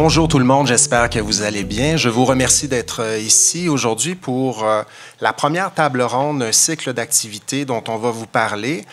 Bonjour tout le monde, j'espère que vous allez bien. Je vous remercie d'être ici aujourd'hui pour la première table ronde, un cycle d'activités dont on va vous parler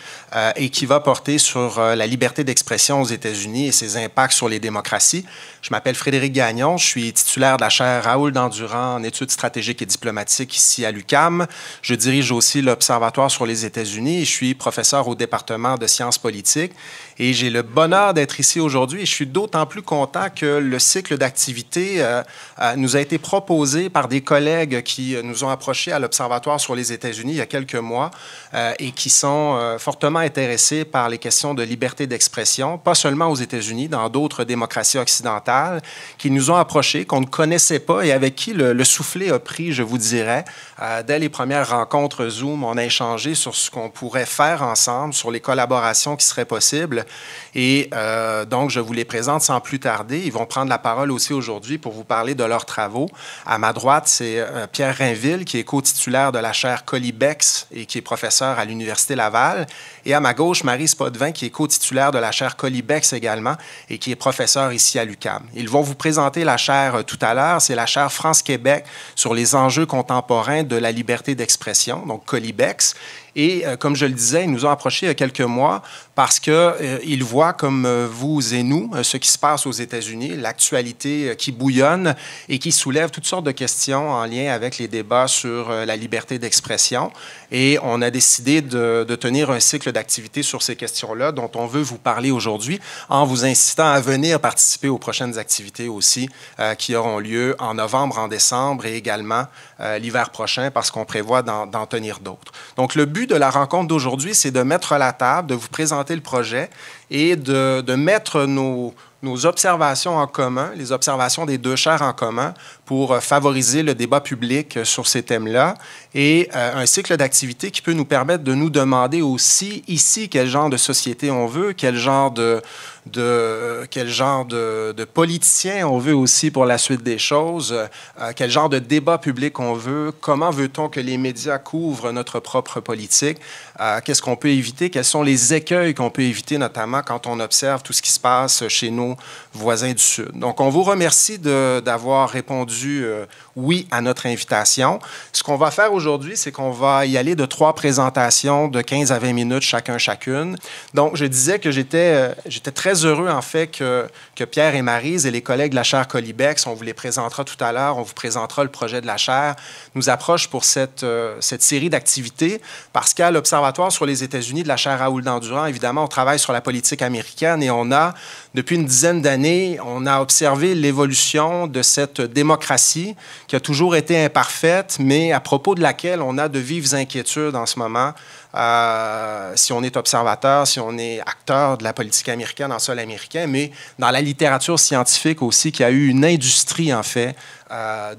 et qui va porter sur la liberté d'expression aux États-Unis et ses impacts sur les démocraties. Je m'appelle Frédéric Gagnon, je suis titulaire de la chaire Raoul Dandurand en études stratégiques et diplomatiques ici à l'UQAM. Je dirige aussi l'Observatoire sur les États-Unis et je suis professeur au département de sciences politiques. Et j'ai le bonheur d'être ici aujourd'hui et je suis d'autant plus content que le cycle d'activités nous a été proposé par des collègues qui nous ont approchés à l'Observatoire sur les États-Unis il y a quelques mois et qui sont fortement intéressés par les questions de liberté d'expression, pas seulement aux États-Unis, dans d'autres démocraties occidentales, qui nous ont approchés, qu'on ne connaissait pas et avec qui le soufflet a pris, je vous dirais. Dès les premières rencontres Zoom, on a échangé sur ce qu'on pourrait faire ensemble, sur les collaborations qui seraient possibles. Et donc, je vous les présente sans plus tarder. Ils vont prendre la parole aussi aujourd'hui pour vous parler de leurs travaux. À ma droite, c'est Pierre Rainville, qui est co-titulaire de la chaire Colli-Bex et qui est professeur à l'Université Laval. Et à ma gauche, Marie Spodvin, qui est co-titulaire de la chaire Colli-Bex également et qui est professeur ici à l'UQAM. Ils vont vous présenter la chaire tout à l'heure. C'est la chaire France-Québec sur les enjeux contemporains de la liberté d'expression, donc Colli-Bex. Et comme je le disais, ils nous ont approchés il y a quelques mois parce qu'ils voient, comme vous et nous, ce qui se passe aux États-Unis, l'actualité qui bouillonne et qui soulève toutes sortes de questions en lien avec les débats sur la liberté d'expression. Et on a décidé de tenir un cycle d'activités sur ces questions-là dont on veut vous parler aujourd'hui en vous incitant à venir participer aux prochaines activités aussi qui auront lieu en novembre, en décembre et également l'hiver prochain parce qu'on prévoit d'en tenir d'autres. Donc, le but de la rencontre d'aujourd'hui, c'est de mettre la table, de vous présenter le projet et de mettre nos observations en commun, les observations des deux chaires en commun pour favoriser le débat public sur ces thèmes-là et un cycle d'activités qui peut nous permettre de nous demander aussi ici quel genre de société on veut, quel genre de politiciens on veut aussi pour la suite des choses, quel genre de débat public on veut, comment veut-on que les médias couvrent notre propre politique, qu'est-ce qu'on peut éviter, quels sont les écueils qu'on peut éviter, notamment quand on observe tout ce qui se passe chez nos voisins du Sud. Donc, on vous remercie d'avoir répondu oui à notre invitation. Ce qu'on va faire aujourd'hui, c'est qu'on va y aller de 3 présentations de 15 à 20 minutes chacune. Donc, je disais que j'étais très heureux, en fait, que Pierre et Maryse et les collègues de la chaire Colli-Bex, on vous les présentera tout à l'heure, on vous présentera le projet de la chaire, nous approchent pour cette série d'activités parce qu'à l'Observatoire sur les États-Unis de la chaire Raoul Dandurand, évidemment, on travaille sur la politique américaine et on a, depuis une dizaine d'années, on a observé l'évolution de cette démocratie qui a toujours été imparfaite, mais à propos de laquelle on a de vives inquiétudes en ce moment. Si on est observateur, si on est acteur de la politique américaine en sol américain, mais dans la littérature scientifique aussi, qui a eu une industrie, en fait,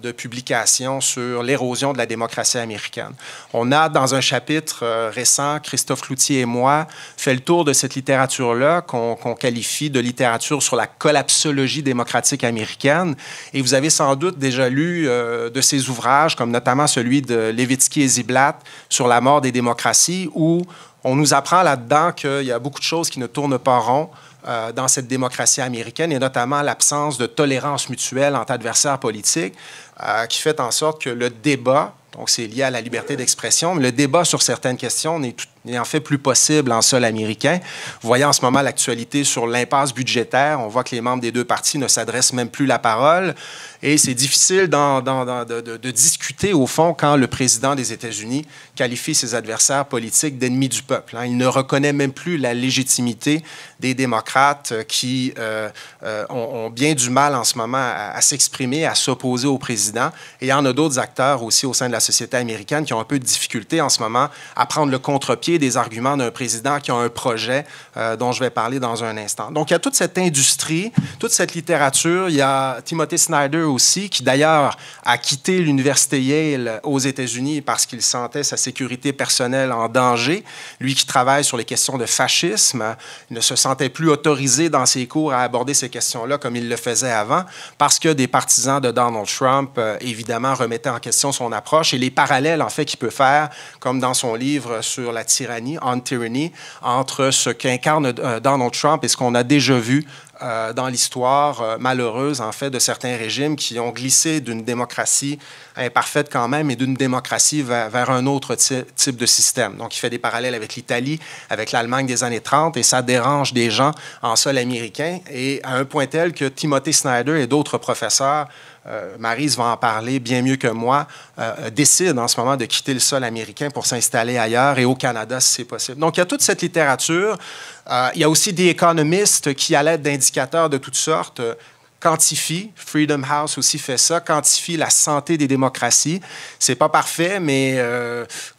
de publications sur l'érosion de la démocratie américaine. On a, dans un chapitre récent, Christophe Cloutier et moi, fait le tour de cette littérature-là qu'on qualifie de littérature sur la collapsologie démocratique américaine. Et vous avez sans doute déjà lu de ces ouvrages, comme notamment celui de Levitsky et Ziblatt sur la mort des démocraties, où on nous apprend là-dedans qu'il y a beaucoup de choses qui ne tournent pas rond dans cette démocratie américaine, et notamment l'absence de tolérance mutuelle entre adversaires politiques, qui fait en sorte que le débat, donc c'est lié à la liberté d'expression, mais le débat sur certaines questions n'est en fait plus possible en sol américain. Vous voyez en ce moment l'actualité sur l'impasse budgétaire. On voit que les membres des deux partis ne s'adressent même plus la parole. Et c'est difficile de discuter, au fond, quand le président des États-Unis qualifie ses adversaires politiques d'ennemis du peuple. Il ne reconnaît même plus la légitimité des démocrates qui ont bien du mal en ce moment à s'exprimer, à s'opposer au président. Et il y en a d'autres acteurs aussi au sein de la société américaine qui ont un peu de difficulté en ce moment à prendre le contre-pied des arguments d'un président qui a un projet dont je vais parler dans un instant. Donc, il y a toute cette industrie, toute cette littérature. Il y a Timothy Snyder aussi, qui d'ailleurs a quitté l'université Yale aux États-Unis parce qu'il sentait sa sécurité personnelle en danger. Lui qui travaille sur les questions de fascisme, il ne se sentait plus autorisé dans ses cours à aborder ces questions-là comme il le faisait avant, parce que des partisans de Donald Trump, évidemment, remettaient en question son approche et les parallèles, en fait, qu'il peut faire, comme dans son livre sur la tyrannie, On Tyranny, entre ce qu'incarne Donald Trump et ce qu'on a déjà vu dans l'histoire malheureuse, en fait, de certains régimes qui ont glissé d'une démocratie imparfaite quand même et d'une démocratie vers un autre type de système. Donc, il fait des parallèles avec l'Italie, avec l'Allemagne des années 30, et ça dérange des gens en sol américain, et à un point tel que Timothy Snyder et d'autres professeurs, Maryse va en parler bien mieux que moi, décident en ce moment de quitter le sol américain pour s'installer ailleurs et au Canada si c'est possible. Donc, il y a toute cette littérature. Il y a aussi des économistes qui, à l'aide d'indicateurs de toutes sortes, quantifie, Freedom House aussi fait ça, quantifie la santé des démocraties. C'est pas parfait, mais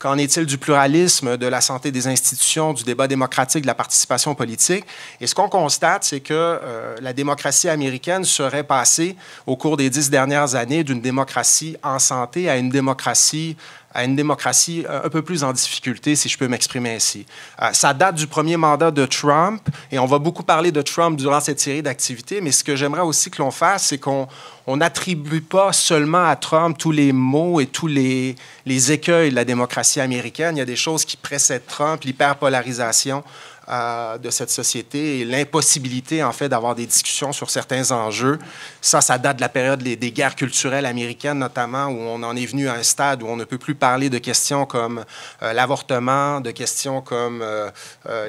qu'en est-il du pluralisme, de la santé des institutions, du débat démocratique, de la participation politique? Et ce qu'on constate, c'est que la démocratie américaine serait passée au cours des 10 dernières années d'une démocratie en santé à une démocratie un peu plus en difficulté, si je peux m'exprimer ainsi. Ça date du premier mandat de Trump, et on va beaucoup parler de Trump durant cette série d'activités, mais ce que j'aimerais aussi que l'on fasse, c'est qu'on n'attribue pas seulement à Trump tous les maux et tous les écueils de la démocratie américaine. Il y a des choses qui précèdent Trump, l'hyperpolarisation de cette société et l'impossibilité, en fait, d'avoir des discussions sur certains enjeux. Ça date de la période des guerres culturelles américaines, notamment, où on en est venu à un stade où on ne peut plus parler de questions comme l'avortement, de questions comme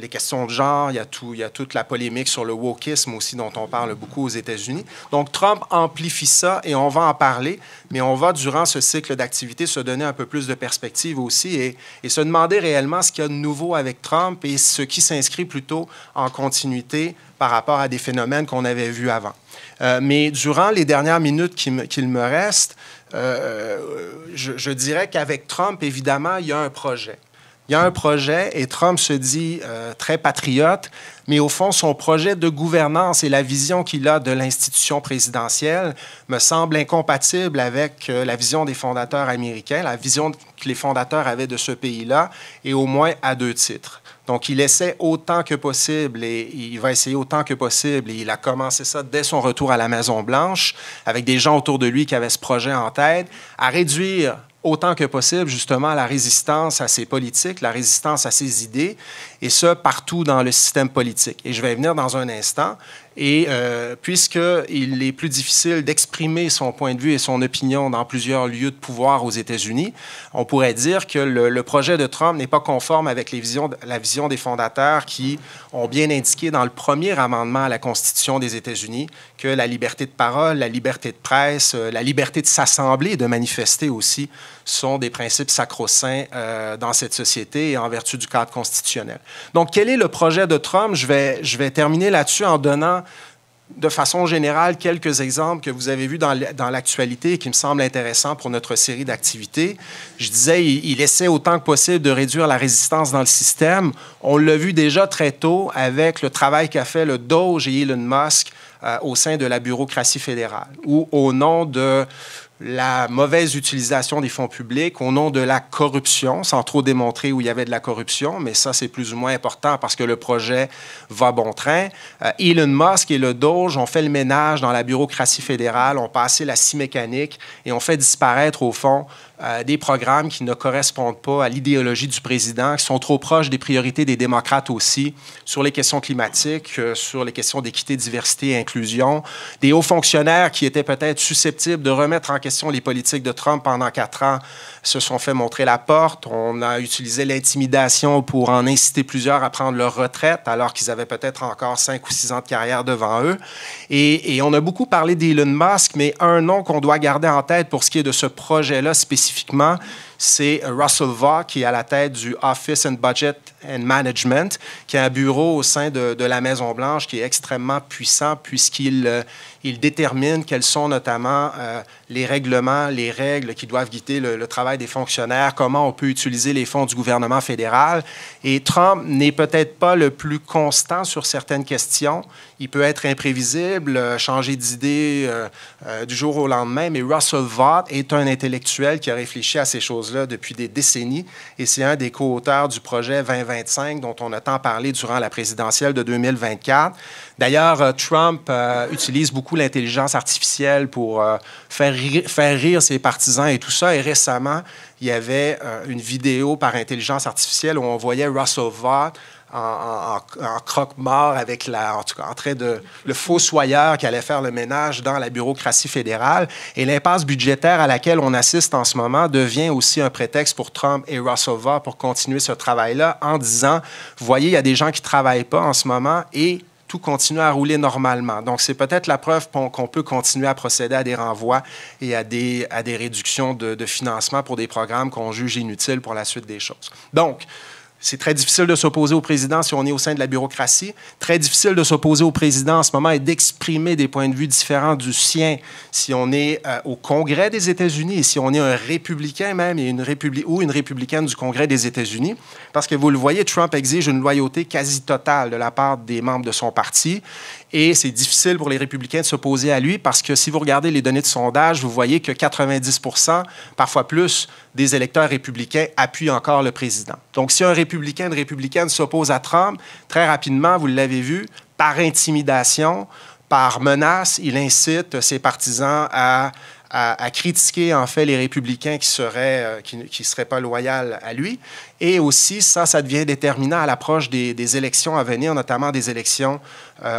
les questions de genre. Il y a toute la polémique sur le wokisme aussi, dont on parle beaucoup aux États-Unis. Donc, Trump amplifie ça, et on va en parler, mais on va, durant ce cycle d'activité, se donner un peu plus de perspective aussi et se demander réellement ce qu'il y a de nouveau avec Trump et ce qui s'inscrit plutôt en continuité par rapport à des phénomènes qu'on avait vus avant. Mais durant les dernières minutes qu'il me reste, je dirais qu'avec Trump, évidemment, il y a un projet. Il y a un projet, et Trump se dit très patriote, mais au fond, son projet de gouvernance et la vision qu'il a de l'institution présidentielle me semble incompatible avec la vision des fondateurs américains, la vision que les fondateurs avaient de ce pays-là, et au moins à 2 titres. Donc, il essaie autant que possible, et il va essayer autant que possible, et il a commencé ça dès son retour à la Maison-Blanche, avec des gens autour de lui qui avaient ce projet en tête, à réduire autant que possible, justement, la résistance à ses politiques, la résistance à ses idées, et ce, partout dans le système politique. Et je vais y venir dans un instant. Et puisqu'il est plus difficile d'exprimer son point de vue et son opinion dans plusieurs lieux de pouvoir aux États-Unis, on pourrait dire que le projet de Trump n'est pas conforme avec la vision des fondateurs qui ont bien indiqué dans le premier amendement à la Constitution des États-Unis que la liberté de parole, la liberté de presse, la liberté de s'assembler et de manifester aussi sont des principes sacro-saints dans cette société et en vertu du cadre constitutionnel. Donc, quel est le projet de Trump? Je vais terminer là-dessus en donnant de façon générale quelques exemples que vous avez vus dans l'actualité et qui me semblent intéressants pour notre série d'activités. Je disais, il essaie autant que possible de réduire la résistance dans le système. On l'a vu déjà très tôt avec le travail qu'a fait le Doge et Elon Musk au sein de la bureaucratie fédérale, où au nom de la mauvaise utilisation des fonds publics, au nom de la corruption, sans trop démontrer où il y avait de la corruption, mais ça, c'est plus ou moins important parce que le projet va bon train. Elon Musk et le Doge ont fait le ménage dans la bureaucratie fédérale, ont passé la scie mécanique et ont fait disparaître, au fond, des programmes qui ne correspondent pas à l'idéologie du président, qui sont trop proches des priorités des démocrates aussi, sur les questions climatiques, sur les questions d'équité, diversité et inclusion. Des hauts fonctionnaires qui étaient peut-être susceptibles de remettre en question les politiques de Trump pendant 4 ans se sont fait montrer la porte. On a utilisé l'intimidation pour en inciter plusieurs à prendre leur retraite, alors qu'ils avaient peut-être encore 5 ou 6 ans de carrière devant eux. Et on a beaucoup parlé d'Elon Musk, mais un nom qu'on doit garder en tête pour ce qui est de ce projet-là spécifiquement, c'est Russell Vought, qui est à la tête du Office and Budget and Management, qui a un bureau au sein de la Maison-Blanche qui est extrêmement puissant puisqu'il détermine quels sont notamment les règlements, les règles qui doivent guider le travail des fonctionnaires, comment on peut utiliser les fonds du gouvernement fédéral. Et Trump n'est peut-être pas le plus constant sur certaines questions. Il peut être imprévisible, changer d'idée du jour au lendemain, mais Russell Vought est un intellectuel qui a réfléchi à ces choses-là depuis des décennies et c'est un des co-auteurs du projet 2025 dont on a tant parlé durant la présidentielle de 2024. D'ailleurs, Trump utilise beaucoup l'intelligence artificielle pour faire rire ses partisans et tout ça. Et récemment, il y avait une vidéo par intelligence artificielle où on voyait Russell Vought en croque-mort avec en tout cas, en train de le fossoyeur qui allait faire le ménage dans la bureaucratie fédérale. Et l'impasse budgétaire à laquelle on assiste en ce moment devient aussi un prétexte pour Trump et Russell Vought pour continuer ce travail-là en disant, vous voyez, il y a des gens qui ne travaillent pas en ce moment et tout continue à rouler normalement. Donc, c'est peut-être la preuve qu'on peut continuer à procéder à des renvois et à des réductions de financement pour des programmes qu'on juge inutiles pour la suite des choses. Donc, c'est très difficile de s'opposer au président si on est au sein de la bureaucratie. Très difficile de s'opposer au président en ce moment et d'exprimer des points de vue différents du sien si on est au Congrès des États-Unis et si on est un républicain même ou une républicaine du Congrès des États-Unis. Parce que vous le voyez, Trump exige une loyauté quasi totale de la part des membres de son parti. Et c'est difficile pour les républicains de s'opposer à lui parce que si vous regardez les données de sondage, vous voyez que 90 %, parfois plus, des électeurs républicains appuient encore le président. Donc, si un républicain, une républicaine s'oppose à Trump, très rapidement, vous l'avez vu, par intimidation, par menace, il incite ses partisans à critiquer en fait les républicains qui seraient pas loyaux à lui. Et aussi, ça devient déterminant à l'approche des élections à venir, notamment des élections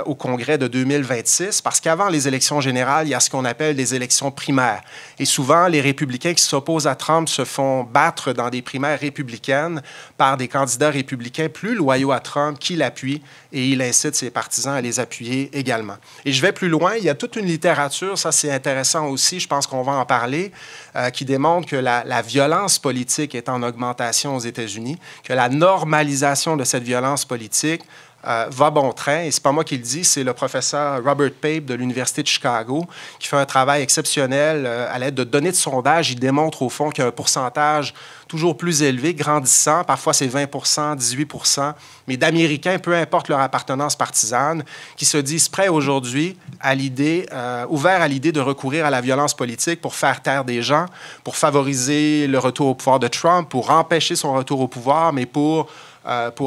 au Congrès de 2026, parce qu'avant les élections générales, il y a ce qu'on appelle des élections primaires. Et souvent, les républicains qui s'opposent à Trump se font battre dans des primaires républicaines par des candidats républicains plus loyaux à Trump qui l'appuient et il incite ses partisans à les appuyer également. Et je vais plus loin, il y a toute une littérature, ça c'est intéressant aussi, je pense qu'on va en parler, qui démontre que la violence politique est en augmentation aux États-Unis, que la normalisation de cette violence politique va bon train. Et ce n'est pas moi qui le dis, c'est le professeur Robert Pape de l'Université de Chicago qui fait un travail exceptionnel à l'aide de données de sondage. Il démontre au fond qu'il y a un pourcentage toujours plus élevé, grandissant, parfois c'est 20 18 mais d'Américains, peu importe leur appartenance partisane, qui se disent prêts aujourd'hui ouverts à l'idée de recourir à la violence politique pour faire taire des gens, pour favoriser le retour au pouvoir de Trump, pour empêcher son retour au pouvoir, mais pour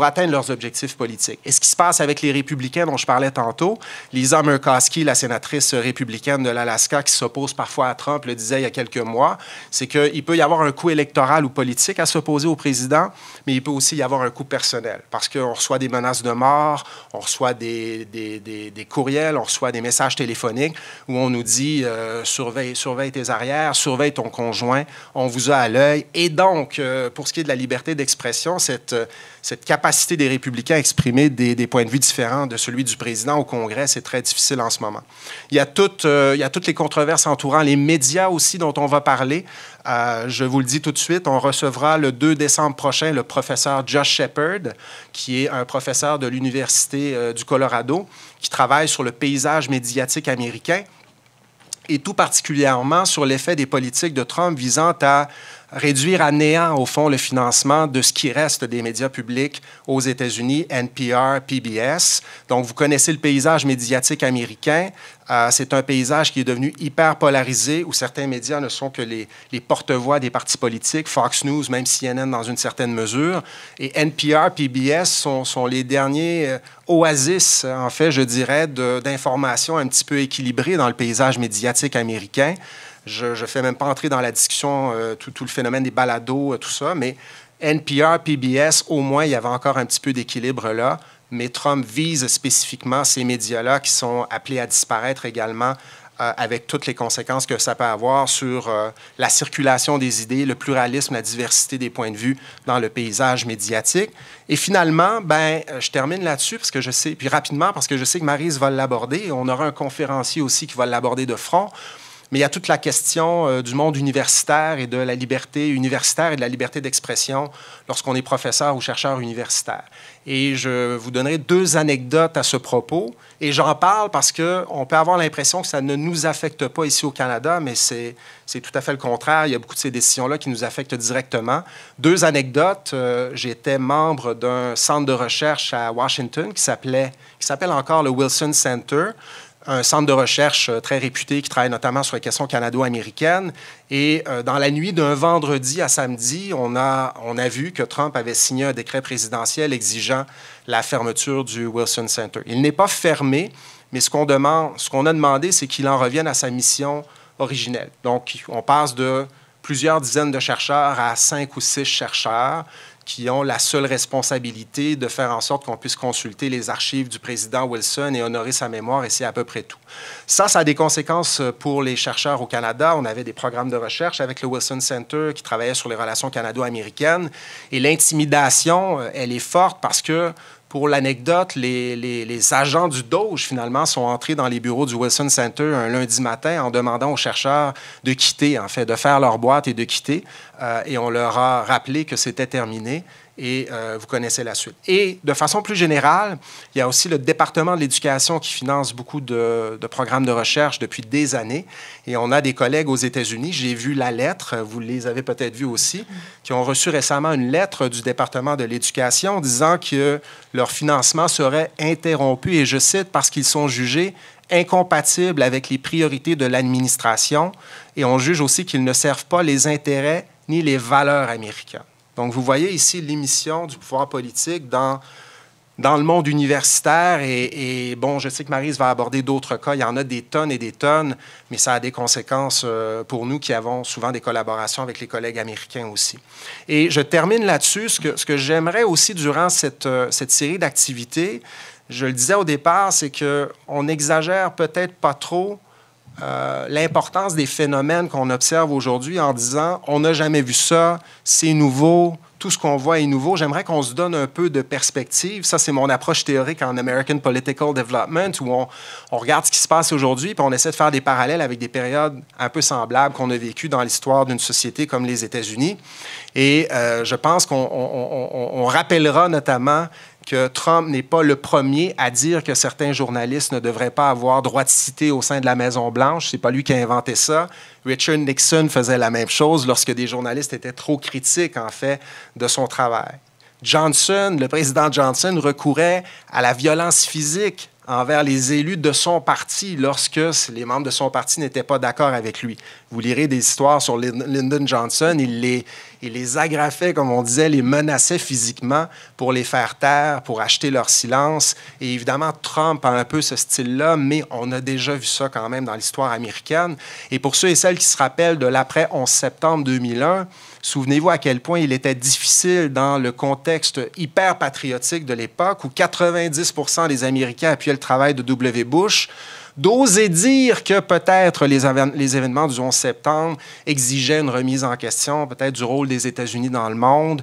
atteindre leurs objectifs politiques. Et ce qui se passe avec les républicains dont je parlais tantôt, Lisa Murkowski, la sénatrice républicaine de l'Alaska qui s'oppose parfois à Trump, le disait il y a quelques mois, c'est qu'il peut y avoir un coût électoral ou politique à s'opposer au président, mais il peut aussi y avoir un coût personnel parce qu'on reçoit des menaces de mort, on reçoit des courriels, on reçoit des messages téléphoniques où on nous dit surveille tes arrières, surveille ton conjoint, on vous a à l'œil. Et donc, pour ce qui est de la liberté d'expression, cette capacité des républicains à exprimer des points de vue différents de celui du président au Congrès, c'est très difficile en ce moment. Il y a toutes les controverses entourant les médias aussi dont on va parler. Je vous le dis tout de suite, on recevra le 2 décembre prochain le professeur Josh Shepard, qui est un professeur de l'Université du Colorado, qui travaille sur le paysage médiatique américain et tout particulièrement sur l'effet des politiques de Trump visant à réduire à néant, au fond, le financement de ce qui reste des médias publics aux États-Unis, NPR, PBS. Donc, vous connaissez le paysage médiatique américain. C'est un paysage qui est devenu hyper polarisé, où certains médias ne sont que les porte-voix des partis politiques, Fox News, même CNN dans une certaine mesure. Et NPR, PBS sont les derniers oasis, en fait, je dirais, d'informations un petit peu équilibrées dans le paysage médiatique américain. Je ne fais même pas entrer dans la discussion tout le phénomène des balados, tout ça, mais NPR, PBS, au moins, il y avait encore un petit peu d'équilibre là, mais Trump vise spécifiquement ces médias-là qui sont appelés à disparaître également avec toutes les conséquences que ça peut avoir sur la circulation des idées, le pluralisme, la diversité des points de vue dans le paysage médiatique. Et finalement, je termine là-dessus, parce que je sais, puis rapidement, parce que je sais que Maryse va l'aborder. On aura un conférencier aussi qui va l'aborder de front. Mais il y a toute la question du monde universitaire et de la liberté universitaire et de la liberté d'expression lorsqu'on est professeur ou chercheur universitaire. Et je vous donnerai 2 anecdotes à ce propos. Et j'en parle parce qu'on peut avoir l'impression que ça ne nous affecte pas ici au Canada, mais c'est tout à fait le contraire. Il y a beaucoup de ces décisions-là qui nous affectent directement. 2 anecdotes. J'étais membre d'un centre de recherche à Washington qui s'appelle encore le Wilson Center, un centre de recherche très réputé qui travaille notamment sur les questions canado-américaines. Et dans la nuit d'un vendredi à samedi, on a vu que Trump avait signé un décret présidentiel exigeant la fermeture du Wilson Center. Il n'est pas fermé, mais ce qu'on a demandé, c'est qu'il en revienne à sa mission originelle. Donc, on passe de plusieurs dizaines de chercheurs à 5 ou 6 chercheurs qui ont la seule responsabilité de faire en sorte qu'on puisse consulter les archives du président Wilson et honorer sa mémoire, et c'est à peu près tout. Ça a des conséquences pour les chercheurs au Canada. On avait des programmes de recherche avec le Wilson Center qui travaillait sur les relations canado-américaines, et l'intimidation, elle est forte parce que, pour l'anecdote, les agents du Doge, finalement, sont entrés dans les bureaux du Wilson Center un lundi matin en demandant aux chercheurs de quitter, en fait, de faire leur boîte et de quitter. Et on leur a rappelé que c'était terminé. Et vous connaissez la suite. Et de façon plus générale, il y a aussi le département de l'Éducation qui finance beaucoup de programmes de recherche depuis des années. Et on a des collègues aux États-Unis, j'ai vu la lettre, vous les avez peut-être vues aussi, qui ont reçu récemment une lettre du département de l'Éducation disant que leur financement serait interrompu, et je cite, parce qu'ils sont jugés incompatibles avec les priorités de l'administration, et on juge aussi qu'ils ne servent pas les intérêts ni les valeurs américaines. Donc, vous voyez ici l'émission du pouvoir politique dans le monde universitaire. Et bon, je sais que Maryse va aborder d'autres cas. Il y en a des tonnes et des tonnes, mais ça a des conséquences pour nous qui avons souvent des collaborations avec les collègues américains aussi. Et je termine là-dessus. Ce que j'aimerais aussi durant cette série d'activités, je le disais au départ, c'est qu'on n'exagère peut-être pas trop l'importance des phénomènes qu'on observe aujourd'hui en disant « on n'a jamais vu ça, c'est nouveau, tout ce qu'on voit est nouveau ». J'aimerais qu'on se donne un peu de perspective. Ça, c'est mon approche théorique en American Political Development, où on regarde ce qui se passe aujourd'hui, puis on essaie de faire des parallèles avec des périodes un peu semblables qu'on a vécues dans l'histoire d'une société comme les États-Unis. Et je pense qu'on rappellera notamment que Trump n'est pas le premier à dire que certains journalistes ne devraient pas avoir droit de citer au sein de la Maison-Blanche. Ce n'est pas lui qui a inventé ça. Richard Nixon faisait la même chose lorsque des journalistes étaient trop critiques, en fait, de son travail. Johnson, le président Johnson, recourait à la violence physique envers les élus de son parti lorsque les membres de son parti n'étaient pas d'accord avec lui. Vous lirez des histoires sur Lyndon Johnson. Il les agrafait, comme on disait, les menaçait physiquement pour les faire taire, pour acheter leur silence. Et évidemment, Trump a un peu ce style-là, mais on a déjà vu ça quand même dans l'histoire américaine. Et pour ceux et celles qui se rappellent de l'après 11 septembre 2001, souvenez-vous à quel point il était difficile dans le contexte hyper patriotique de l'époque où 90% des Américains appuyaient le travail de W. Bush, d'oser dire que peut-être les événements du 11 septembre exigeaient une remise en question, peut-être du rôle des États-Unis dans le monde,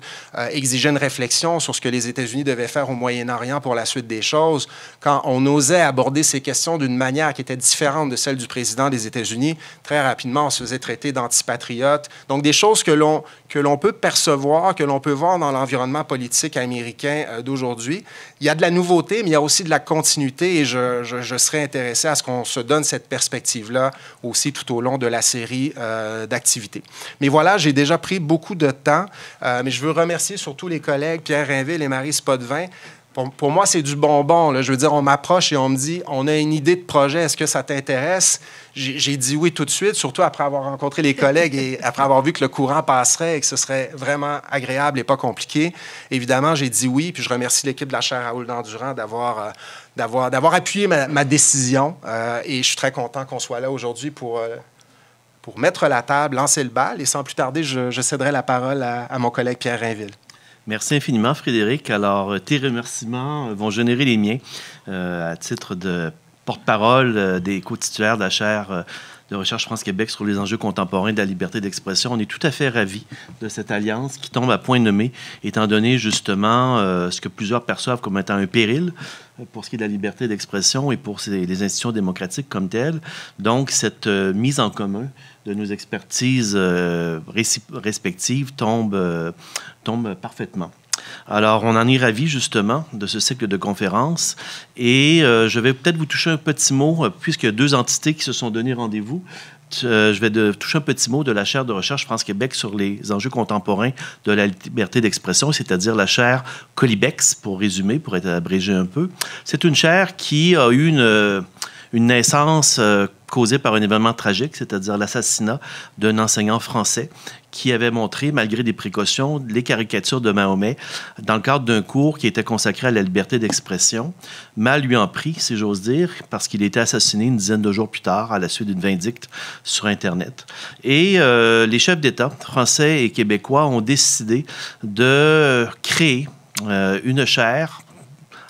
exigeaient une réflexion sur ce que les États-Unis devaient faire au Moyen-Orient pour la suite des choses. Quand on osait aborder ces questions d'une manière qui était différente de celle du président des États-Unis, très rapidement, on se faisait traiter d'antipatriotes. Donc, des choses que l'on peut percevoir, que l'on peut voir dans l'environnement politique américain d'aujourd'hui. Il y a de la nouveauté, mais il y a aussi de la continuité, et je serais intéressé à ce qu'on se donne cette perspective-là aussi tout au long de la série d'activités. Mais voilà, j'ai déjà pris beaucoup de temps, mais je veux remercier surtout les collègues Pierre Rainville et Maryse Potvin. Pour moi, c'est du bonbon, là. Je veux dire, on m'approche et on me dit, on a une idée de projet, est-ce que ça t'intéresse? J'ai dit oui tout de suite, surtout après avoir rencontré les collègues et après avoir vu que le courant passerait et que ce serait vraiment agréable et pas compliqué. Évidemment, j'ai dit oui, puis je remercie l'équipe de la chaire Raoul Dandurand d'avoir appuyé ma décision. Et je suis très content qu'on soit là aujourd'hui pour mettre la table, lancer le bal. Et sans plus tarder, je céderai la parole à mon collègue Pierre Rainville. Merci infiniment, Frédéric. Alors, tes remerciements vont générer les miens à titre de porte-parole des co-titulaires de la chaire de recherche France-Québec sur les enjeux contemporains de la liberté d'expression. On est tout à fait ravis de cette alliance qui tombe à point nommé, étant donné justement ce que plusieurs perçoivent comme étant un péril pour ce qui est de la liberté d'expression et pour les institutions démocratiques comme telles. Donc, cette mise en commun de nos expertises respectives tombe parfaitement. Alors, on en est ravis, justement, de ce cycle de conférences. Et je vais peut-être vous toucher un petit mot, puisqu'il y a deux entités qui se sont donné rendez-vous. Je vais toucher un petit mot de la chaire de recherche France-Québec sur les enjeux contemporains de la liberté d'expression, c'est-à-dire la chaire Colibex, pour résumer, pour être abrégé un peu. C'est une chaire qui a eu une naissance causée par un événement tragique, c'est-à-dire l'assassinat d'un enseignant français qui avait montré, malgré des précautions, les caricatures de Mahomet dans le cadre d'un cours qui était consacré à la liberté d'expression. Mal lui en prit, si j'ose dire, parce qu'il a été assassiné une dizaine de jours plus tard à la suite d'une vindicte sur Internet. Et les chefs d'État français et québécois ont décidé de créer une chaire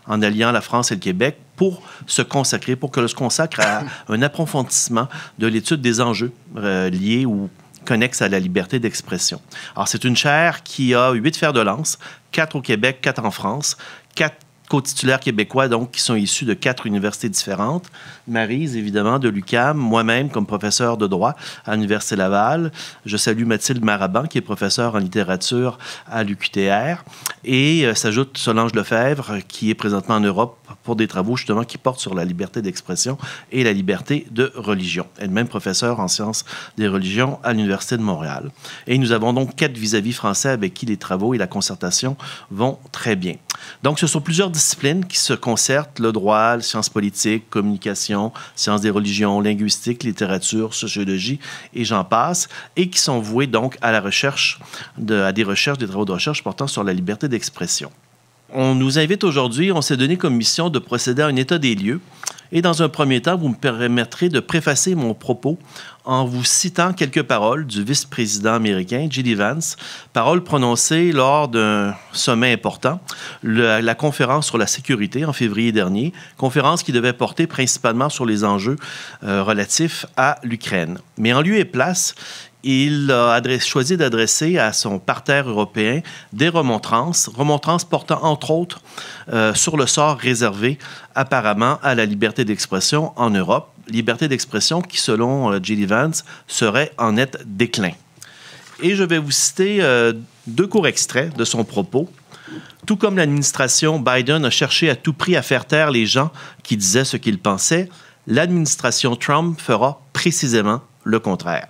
en alliant la France et le Québec pour se consacrer, pour que l'on se consacre à un approfondissement de l'étude des enjeux liés ou connexes à la liberté d'expression. Alors, c'est une chaire qui a 8 fers de lance, 4 au Québec, 4 en France, 4 co-titulaires québécois, donc, qui sont issus de 4 universités différentes. Maryse, évidemment, de l'UQAM, moi-même, comme professeur de droit à l'Université Laval. Je salue Mathilde Maraban, qui est professeure en littérature à l'UQTR. Et s'ajoute Solange Lefebvre, qui est présentement en Europe pour des travaux, justement, qui portent sur la liberté d'expression et la liberté de religion. Elle-même professeure en sciences des religions à l'Université de Montréal. Et nous avons donc 4 vis-à-vis français avec qui les travaux et la concertation vont très bien. Donc, ce sont plusieurs disciplines qui se concertent, le droit, les sciences politiques, communication, sciences des religions, linguistique, littérature, sociologie, et j'en passe, et qui sont vouées donc à la recherche, à des travaux de recherche portant sur la liberté d'expression. On nous invite aujourd'hui, on s'est donné comme mission de procéder à un état des lieux. Et dans un premier temps, vous me permettrez de préfacer mon propos en vous citant quelques paroles du vice-président américain, J.D. Vance, paroles prononcées lors d'un sommet important, la conférence sur la sécurité en février dernier, conférence qui devait porter principalement sur les enjeux relatifs à l'Ukraine. Mais en lieu et place, il a choisi d'adresser à son parterre européen des remontrances portant entre autres sur le sort réservé apparemment à la liberté d'expression en Europe, liberté d'expression qui, selon J.D. Vance, serait en net déclin. Et je vais vous citer 2 courts extraits de son propos. Tout comme l'administration Biden a cherché à tout prix à faire taire les gens qui disaient ce qu'ils pensaient, l'administration Trump fera précisément le contraire.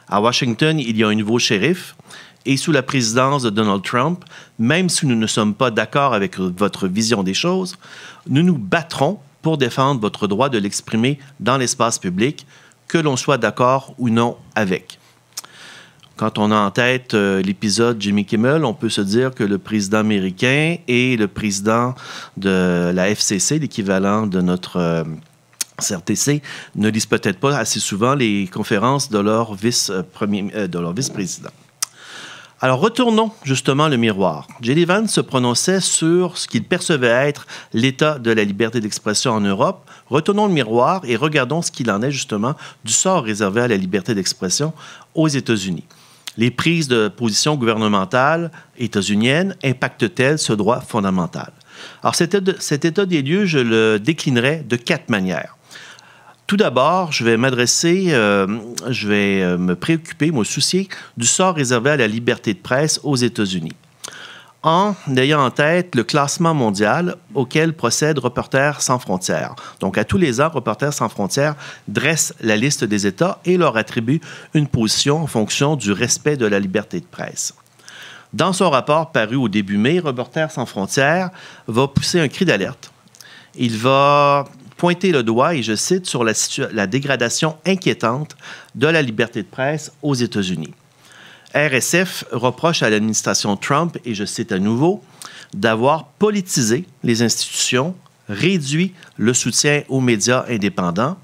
À Washington, il y a un nouveau shérif et sous la présidence de Donald Trump, même si nous ne sommes pas d'accord avec votre vision des choses, nous nous battrons pour défendre votre droit de l'exprimer dans l'espace public, que l'on soit d'accord ou non avec. Quand on a en tête l'épisode Jimmy Kimmel, on peut se dire que le président américain et le président de la FCC, l'équivalent de notre CRTC, ne lisent peut-être pas assez souvent les conférences de leur vice-président. Alors, retournons justement le miroir. J.D. Vance se prononçait sur ce qu'il percevait être l'état de la liberté d'expression en Europe. Retournons le miroir et regardons ce qu'il en est justement du sort réservé à la liberté d'expression aux États-Unis. Les prises de position gouvernementales états-uniennes impactent-elles ce droit fondamental? Alors, cet état des lieux, je le déclinerai de 4 manières. Tout d'abord, je vais me préoccuper, me soucier du sort réservé à la liberté de presse aux États-Unis, en ayant en tête le classement mondial auquel procède Reporters sans frontières. Donc, à tous les ans, Reporters sans frontières dresse la liste des États et leur attribue une position en fonction du respect de la liberté de presse. Dans son rapport paru au début mai, Reporters sans frontières va pousser un cri d'alerte. Il va pointer le doigt, et je cite, sur la dégradation inquiétante de la liberté de presse aux États-Unis. RSF reproche à l'administration Trump, et je cite à nouveau, d'avoir politisé les institutions, réduit le soutien aux médias indépendants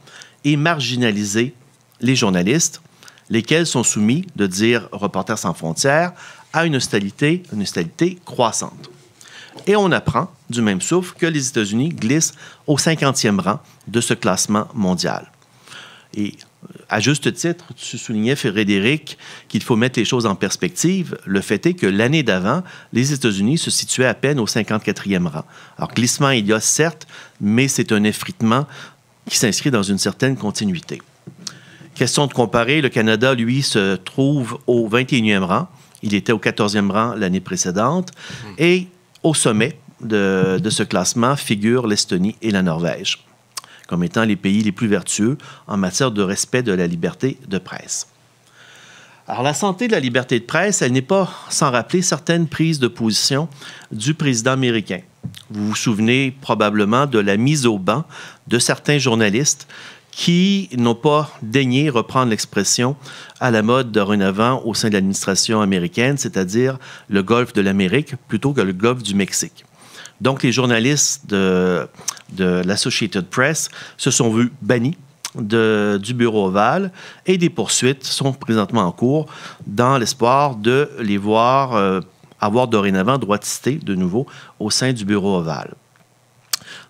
et marginalisé les journalistes, lesquels sont soumis, de dire Reporters sans frontières, à une hostilité croissante. Et on apprend, du même souffle, que les États-Unis glissent au 50e rang de ce classement mondial. Et à juste titre, tu soulignais, Frédéric, qu'il faut mettre les choses en perspective. Le fait est que l'année d'avant, les États-Unis se situaient à peine au 54e rang. Alors, glissement il y a, certes, mais c'est un effritement qui s'inscrit dans une certaine continuité. Question de comparer, le Canada, lui, se trouve au 21e rang. Il était au 14e rang l'année précédente. Et au sommet de ce classement figurent l'Estonie et la Norvège, comme étant les pays les plus vertueux en matière de respect de la liberté de presse. Alors, la santé de la liberté de presse, elle n'est pas sans rappeler certaines prises de position du président américain. Vous vous souvenez probablement de la mise au banc de certains journalistes qui n'ont pas daigné reprendre l'expression à la mode dorénavant au sein de l'administration américaine, c'est-à-dire le Golfe de l'Amérique plutôt que le Golfe du Mexique. Donc, les journalistes de l'Associated Press se sont vus bannis du bureau ovale et des poursuites sont présentement en cours dans l'espoir de les voir avoir dorénavant droit de cité de nouveau au sein du bureau ovale.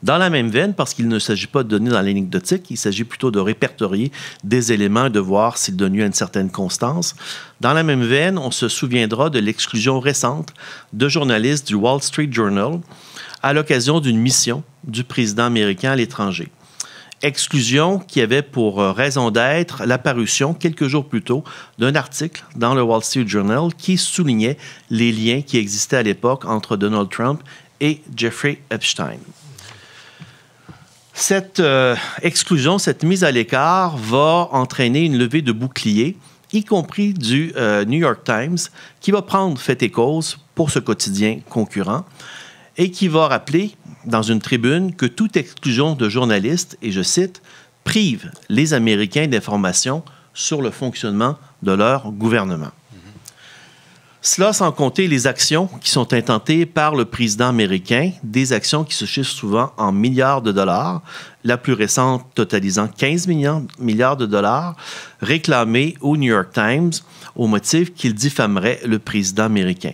Dans la même veine, parce qu'il ne s'agit pas de donner dans l'anecdotique, il s'agit plutôt de répertorier des éléments et de voir s'ils donnent lieu à une certaine constance. Dans la même veine, on se souviendra de l'exclusion récente de journalistes du Wall Street Journal à l'occasion d'une mission du président américain à l'étranger. Exclusion qui avait pour raison d'être l'apparition, quelques jours plus tôt, d'un article dans le Wall Street Journal qui soulignait les liens qui existaient à l'époque entre Donald Trump et Jeffrey Epstein. Cette exclusion, cette mise à l'écart va entraîner une levée de boucliers, y compris du New York Times, qui va prendre fait et cause pour ce quotidien concurrent et qui va rappeler dans une tribune que toute exclusion de journalistes, et je cite, « prive les Américains d'informations sur le fonctionnement de leur gouvernement ». Cela sans compter les actions qui sont intentées par le président américain, des actions qui se chiffrent souvent en milliards de dollars, la plus récente totalisant 15 milliards de dollars, réclamées au New York Times au motif qu'il diffamerait le président américain.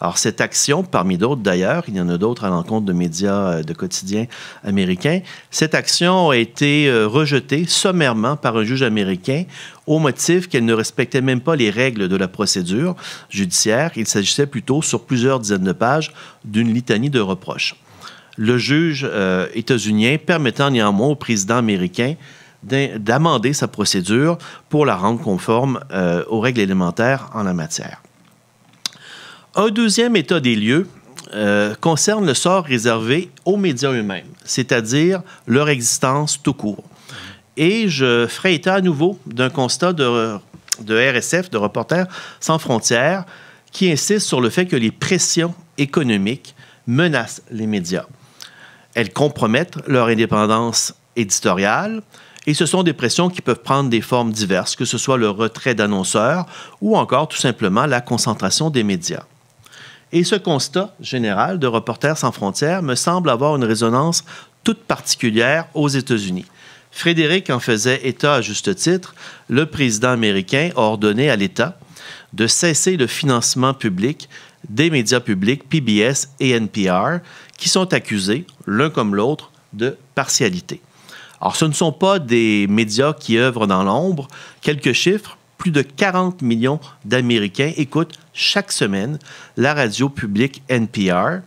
Alors, cette action, parmi d'autres d'ailleurs, il y en a d'autres à l'encontre de médias de quotidiens américains, cette action a été rejetée sommairement par un juge américain au motif qu'elle ne respectait même pas les règles de la procédure judiciaire. Il s'agissait plutôt, sur plusieurs dizaines de pages, d'une litanie de reproches. Le juge états-unien permettant néanmoins au président américain d'amender sa procédure pour la rendre conforme aux règles élémentaires en la matière. Un deuxième état des lieux concerne le sort réservé aux médias eux-mêmes, c'est-à-dire leur existence tout court. Et je ferai état à nouveau d'un constat de RSF, de Reporters sans frontières, qui insiste sur le fait que les pressions économiques menacent les médias. Elles compromettent leur indépendance éditoriale, et ce sont des pressions qui peuvent prendre des formes diverses, que ce soit le retrait d'annonceurs ou encore tout simplement la concentration des médias. Et ce constat général de Reporters sans frontières me semble avoir une résonance toute particulière aux États-Unis. Frédéric en faisait état à juste titre. Le président américain a ordonné à l'État de cesser le financement public des médias publics PBS et NPR qui sont accusés, l'un comme l'autre, de partialité. Alors, ce ne sont pas des médias qui œuvrent dans l'ombre. Quelques chiffres. Plus de 40 millions d'Américains écoutent chaque semaine la radio publique NPR,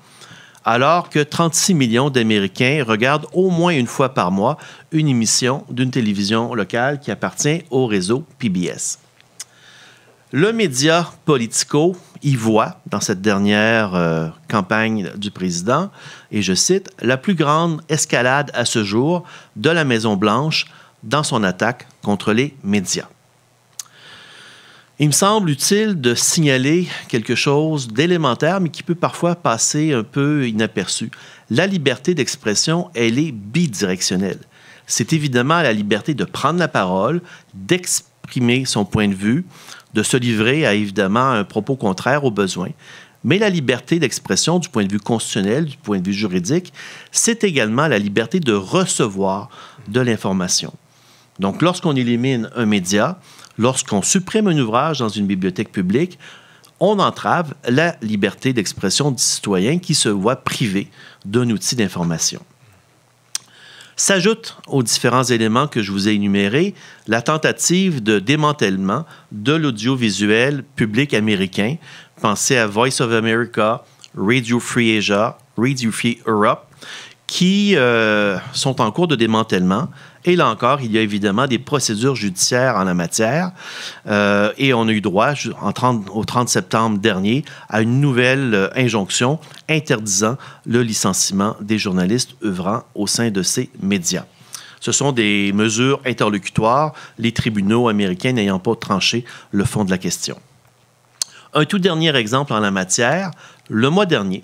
alors que 36 millions d'Américains regardent au moins une fois par mois une émission d'une télévision locale qui appartient au réseau PBS. Le média Politico y voit, dans cette dernière campagne du président, et je cite, « la plus grande escalade à ce jour de la Maison-Blanche dans son attaque contre les médias ». Il me semble utile de signaler quelque chose d'élémentaire, mais qui peut parfois passer un peu inaperçu. La liberté d'expression, elle est bidirectionnelle. C'est évidemment la liberté de prendre la parole, d'exprimer son point de vue, de se livrer à évidemment un propos contraire aux besoins. Mais la liberté d'expression du point de vue constitutionnel, du point de vue juridique, c'est également la liberté de recevoir de l'information. Donc, lorsqu'on élimine un média, lorsqu'on supprime un ouvrage dans une bibliothèque publique, on entrave la liberté d'expression du citoyen qui se voit privé d'un outil d'information. S'ajoute aux différents éléments que je vous ai énumérés la tentative de démantèlement de l'audiovisuel public américain. Pensez à Voice of America, Radio Free Asia, Radio Free Europe, qui sont en cours de démantèlement. Et là encore, il y a évidemment des procédures judiciaires en la matière. Et on a eu droit, au 30 septembre dernier, à une nouvelle injonction interdisant le licenciement des journalistes œuvrant au sein de ces médias. Ce sont des mesures interlocutoires, les tribunaux américains n'ayant pas tranché le fond de la question. Un tout dernier exemple en la matière, le mois dernier,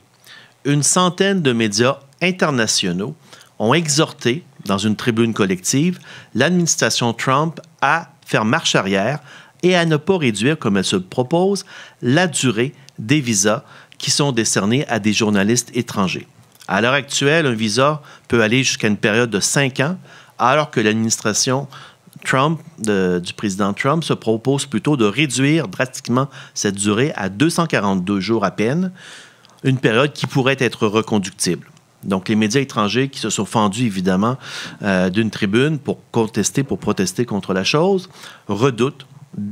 une centaine de médias internationaux ont exhorté dans une tribune collective, l'administration Trump à faire marche arrière et à ne pas réduire, comme elle se propose, la durée des visas qui sont décernés à des journalistes étrangers. À l'heure actuelle, un visa peut aller jusqu'à une période de 5 ans, alors que l'administration Trump, du président Trump, se propose plutôt de réduire drastiquement cette durée à 242 jours à peine, une période qui pourrait être reconductible. Donc, les médias étrangers qui se sont fendus, évidemment, d'une tribune pour protester contre la chose, redoutent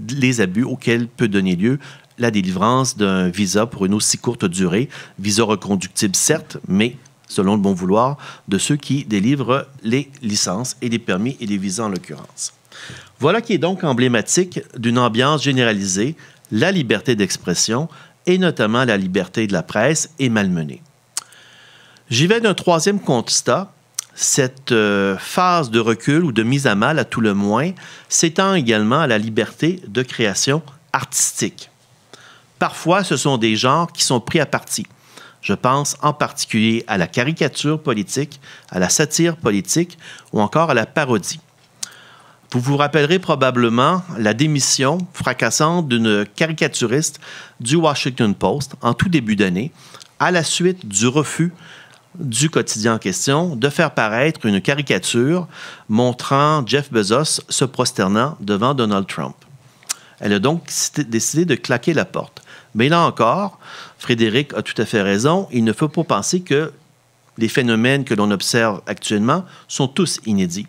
les abus auxquels peut donner lieu la délivrance d'un visa pour une aussi courte durée. Visa reconductible, certes, mais selon le bon vouloir de ceux qui délivrent les licences et les permis et les visas en l'occurrence. Voilà qui est donc emblématique d'une ambiance généralisée, la liberté d'expression et notamment la liberté de la presse est malmenée. J'y vais d'un troisième constat. Cette phase de recul ou de mise à mal, à tout le moins, s'étend également à la liberté de création artistique. Parfois, ce sont des genres qui sont pris à partie. Je pense en particulier à la caricature politique, à la satire politique ou encore à la parodie. Vous vous rappellerez probablement la démission fracassante d'une caricaturiste du Washington Post en tout début d'année, à la suite du refus du quotidien en question de faire paraître une caricature montrant Jeff Bezos se prosternant devant Donald Trump. Elle a donc décidé de claquer la porte. Mais là encore, Frédéric a tout à fait raison. Il ne faut pas penser que les phénomènes que l'on observe actuellement sont tous inédits.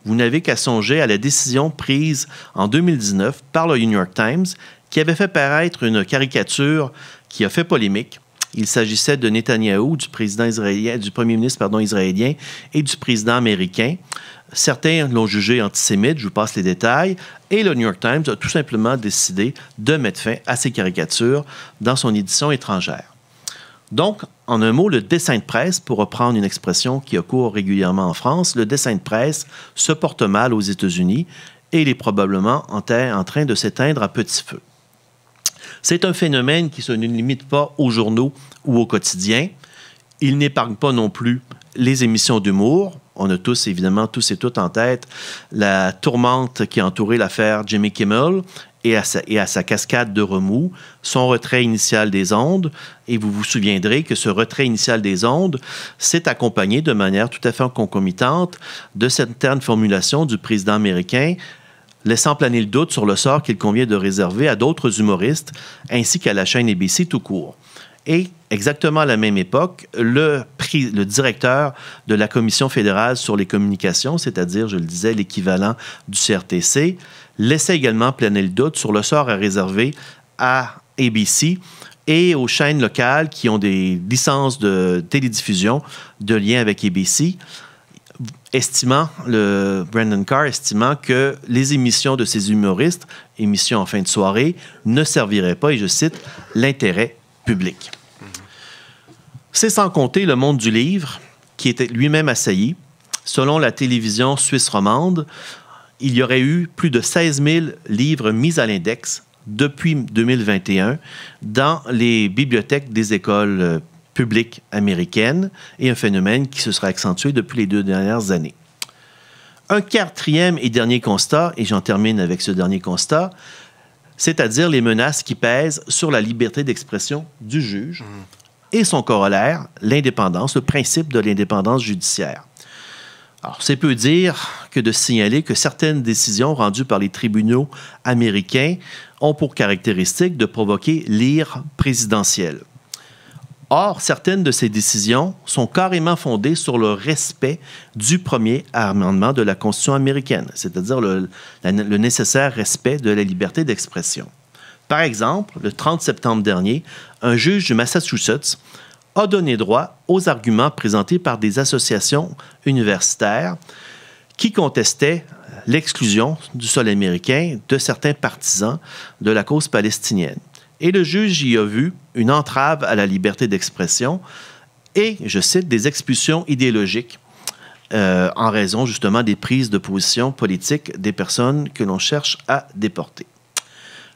Vous n'avez qu'à songer à la décision prise en 2019 par le New York Times qui avait fait paraître une caricature qui a fait polémique. Il s'agissait de Netanyahou, du premier ministre israélien et du président américain. Certains l'ont jugé antisémite, je vous passe les détails, et le New York Times a tout simplement décidé de mettre fin à ces caricatures dans son édition étrangère. Donc, en un mot, le dessin de presse, pour reprendre une expression qui a cours régulièrement en France, le dessin de presse se porte mal aux États-Unis et il est probablement en train de s'éteindre à petit feu. C'est un phénomène qui ne limite pas aux journaux ou aux quotidiens. Il n'épargne pas non plus les émissions d'humour. On a tous, évidemment, tous et toutes en tête la tourmente qui a entouré l'affaire Jimmy Kimmel et à sa cascade de remous, son retrait initial des ondes. Et vous vous souviendrez que ce retrait initial des ondes s'est accompagné de manière tout à fait concomitante de certaines formulations du président américain laissant planer le doute sur le sort qu'il convient de réserver à d'autres humoristes ainsi qu'à la chaîne ABC tout court. Et exactement à la même époque, le directeur de la Commission fédérale sur les communications, c'est-à-dire, je le disais, l'équivalent du CRTC, laissait également planer le doute sur le sort à réserver à ABC et aux chaînes locales qui ont des licences de télédiffusion de lien avec ABC, Brandon Carr estimant que les émissions de ces humoristes, émissions en fin de soirée, ne serviraient pas, et je cite, l'intérêt public. C'est sans compter le monde du livre, qui était lui-même assailli. Selon la télévision suisse romande, il y aurait eu plus de 16 000 livres mis à l'index depuis 2021 dans les bibliothèques des écoles publiques américaines, et un phénomène qui se serait accentué depuis les 2 dernières années. Un quatrième et dernier constat, et j'en termine avec ce dernier constat, c'est-à-dire les menaces qui pèsent sur la liberté d'expression du juge et son corollaire, l'indépendance, le principe de l'indépendance judiciaire. Alors, c'est peu dire que de signaler que certaines décisions rendues par les tribunaux américains ont pour caractéristique de provoquer l'ire présidentielle. Or, certaines de ces décisions sont carrément fondées sur le respect du premier amendement de la Constitution américaine, c'est-à-dire le nécessaire respect de la liberté d'expression. Par exemple, le 30 septembre dernier, un juge du Massachusetts a donné droit aux arguments présentés par des associations universitaires qui contestaient l'exclusion du sol américain de certains partisans de la cause palestinienne. Et le juge y a vu une entrave à la liberté d'expression et, je cite, des expulsions idéologiques en raison justement des prises de position politiques des personnes que l'on cherche à déporter.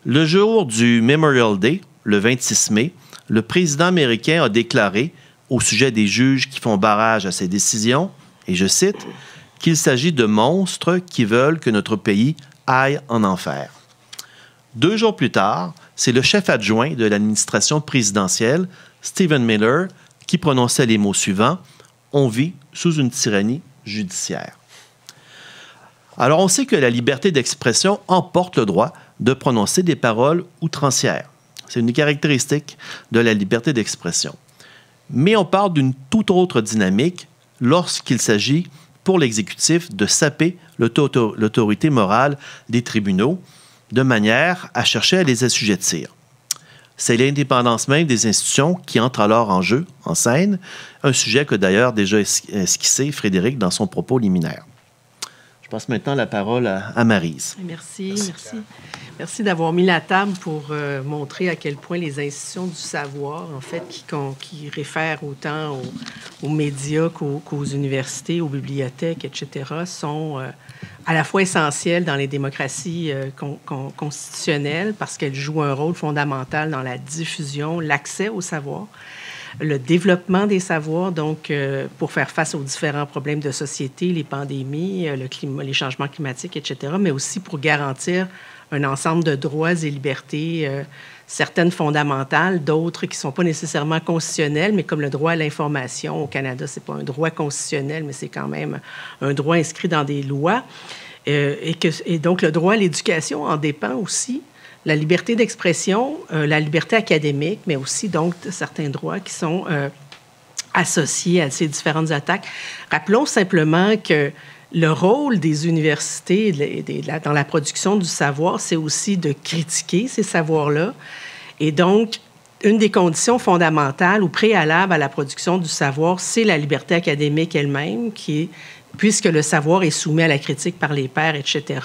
Le jour du Memorial Day, le 26 mai, le président américain a déclaré au sujet des juges qui font barrage à ces décisions, et je cite, « qu'il s'agit de monstres qui veulent que notre pays aille en enfer. 2 jours plus tard, c'est le chef adjoint de l'administration présidentielle, Stephen Miller, qui prononçait les mots suivants: « On vit sous une tyrannie judiciaire ». Alors, on sait que la liberté d'expression emporte le droit de prononcer des paroles outrancières. C'est une caractéristique de la liberté d'expression. Mais on parle d'une toute autre dynamique lorsqu'il s'agit pour l'exécutif de saper l'autorité morale des tribunaux de manière à chercher à les assujettir. C'est l'indépendance même des institutions qui entre alors en jeu, en scène, un sujet que d'ailleurs déjà esquissé Frédéric dans son propos liminaire. Je passe maintenant la parole à Maryse. Merci. Merci d'avoir mis la table pour montrer à quel point les institutions du savoir, en fait, qui réfèrent autant aux médias qu'aux universités, aux bibliothèques, etc., sont à la fois essentielles dans les démocraties constitutionnelles parce qu'elles jouent un rôle fondamental dans la diffusion, l'accès au savoir, le développement des savoirs, donc pour faire face aux différents problèmes de société, les pandémies, le climat, les changements climatiques, etc., mais aussi pour garantir un ensemble de droits et libertés, certaines fondamentales, d'autres qui ne sont pas nécessairement constitutionnelles, mais comme le droit à l'information au Canada, ce n'est pas un droit constitutionnel, mais c'est quand même un droit inscrit dans des lois. Et donc, le droit à l'éducation en dépend aussi. La liberté d'expression, la liberté académique, mais aussi donc certains droits qui sont associés à ces différentes attaques. Rappelons simplement que le rôle des universités dans la production du savoir, c'est aussi de critiquer ces savoirs-là. Et donc, une des conditions fondamentales ou préalables à la production du savoir, c'est la liberté académique elle-même, puisque le savoir est soumis à la critique par les pairs, etc.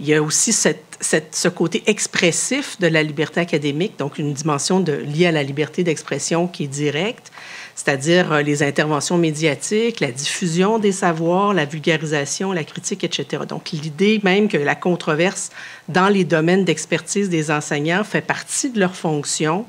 Il y a aussi ce côté expressif de la liberté académique, donc une dimension liée à la liberté d'expression qui est directe, c'est-à-dire les interventions médiatiques, la diffusion des savoirs, la vulgarisation, la critique, etc. Donc, l'idée même que la controverse dans les domaines d'expertise des enseignants fait partie de leur fonction.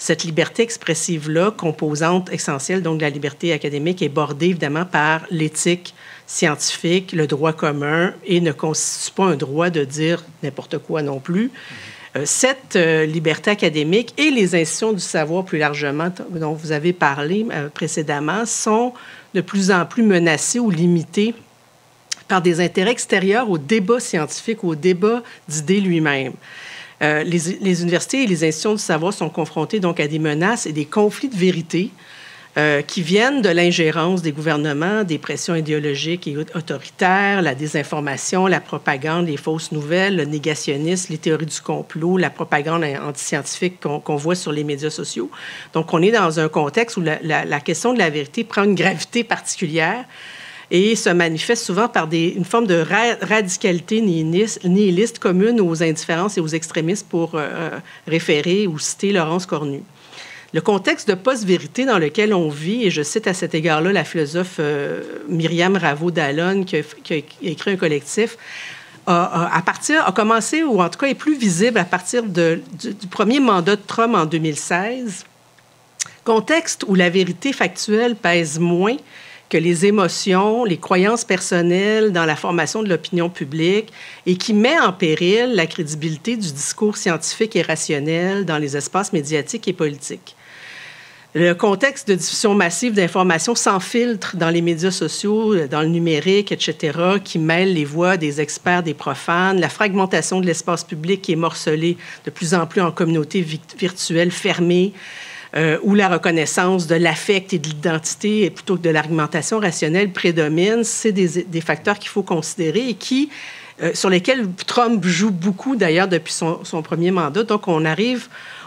Cette liberté expressive-là, composante essentielle donc de la liberté académique, est bordée évidemment par l'éthique scientifique, le droit commun, et ne constitue pas un droit de dire n'importe quoi non plus. Cette liberté académique et les institutions du savoir plus largement, dont vous avez parlé précédemment, sont de plus en plus menacées ou limitées par des intérêts extérieurs au débat scientifique, au débat d'idées lui-même. Les universités et les institutions du savoir sont confrontées donc à des menaces et des conflits de vérité qui viennent de l'ingérence des gouvernements, des pressions idéologiques et autoritaires, la désinformation, la propagande, les fausses nouvelles, le négationnisme, les théories du complot, la propagande antiscientifique qu'on voit sur les médias sociaux. Donc, on est dans un contexte où la question de la vérité prend une gravité particulière et se manifeste souvent par une forme de radicalité nihiliste commune aux indifférences et aux extrémistes, pour référer ou citer Laurence Cornu. Le contexte de post-vérité dans lequel on vit, et je cite à cet égard-là la philosophe Myriam Raveau-Dallon, qui a écrit un collectif, a commencé, ou en tout cas est plus visible à partir du premier mandat de Trump en 2016, contexte où la vérité factuelle pèse moins que les émotions, les croyances personnelles dans la formation de l'opinion publique, et qui met en péril la crédibilité du discours scientifique et rationnel dans les espaces médiatiques et politiques. Le contexte de diffusion massive d'informations sans filtre dans les médias sociaux, dans le numérique, etc., qui mêle les voix des experts, des profanes, la fragmentation de l'espace public qui est morcelé de plus en plus en communautés virtuelles fermées, où la reconnaissance de l'affect et de l'identité plutôt que de l'argumentation rationnelle prédomine, c'est des facteurs qu'il faut considérer et sur lesquels Trump joue beaucoup, d'ailleurs, depuis son premier mandat. Donc,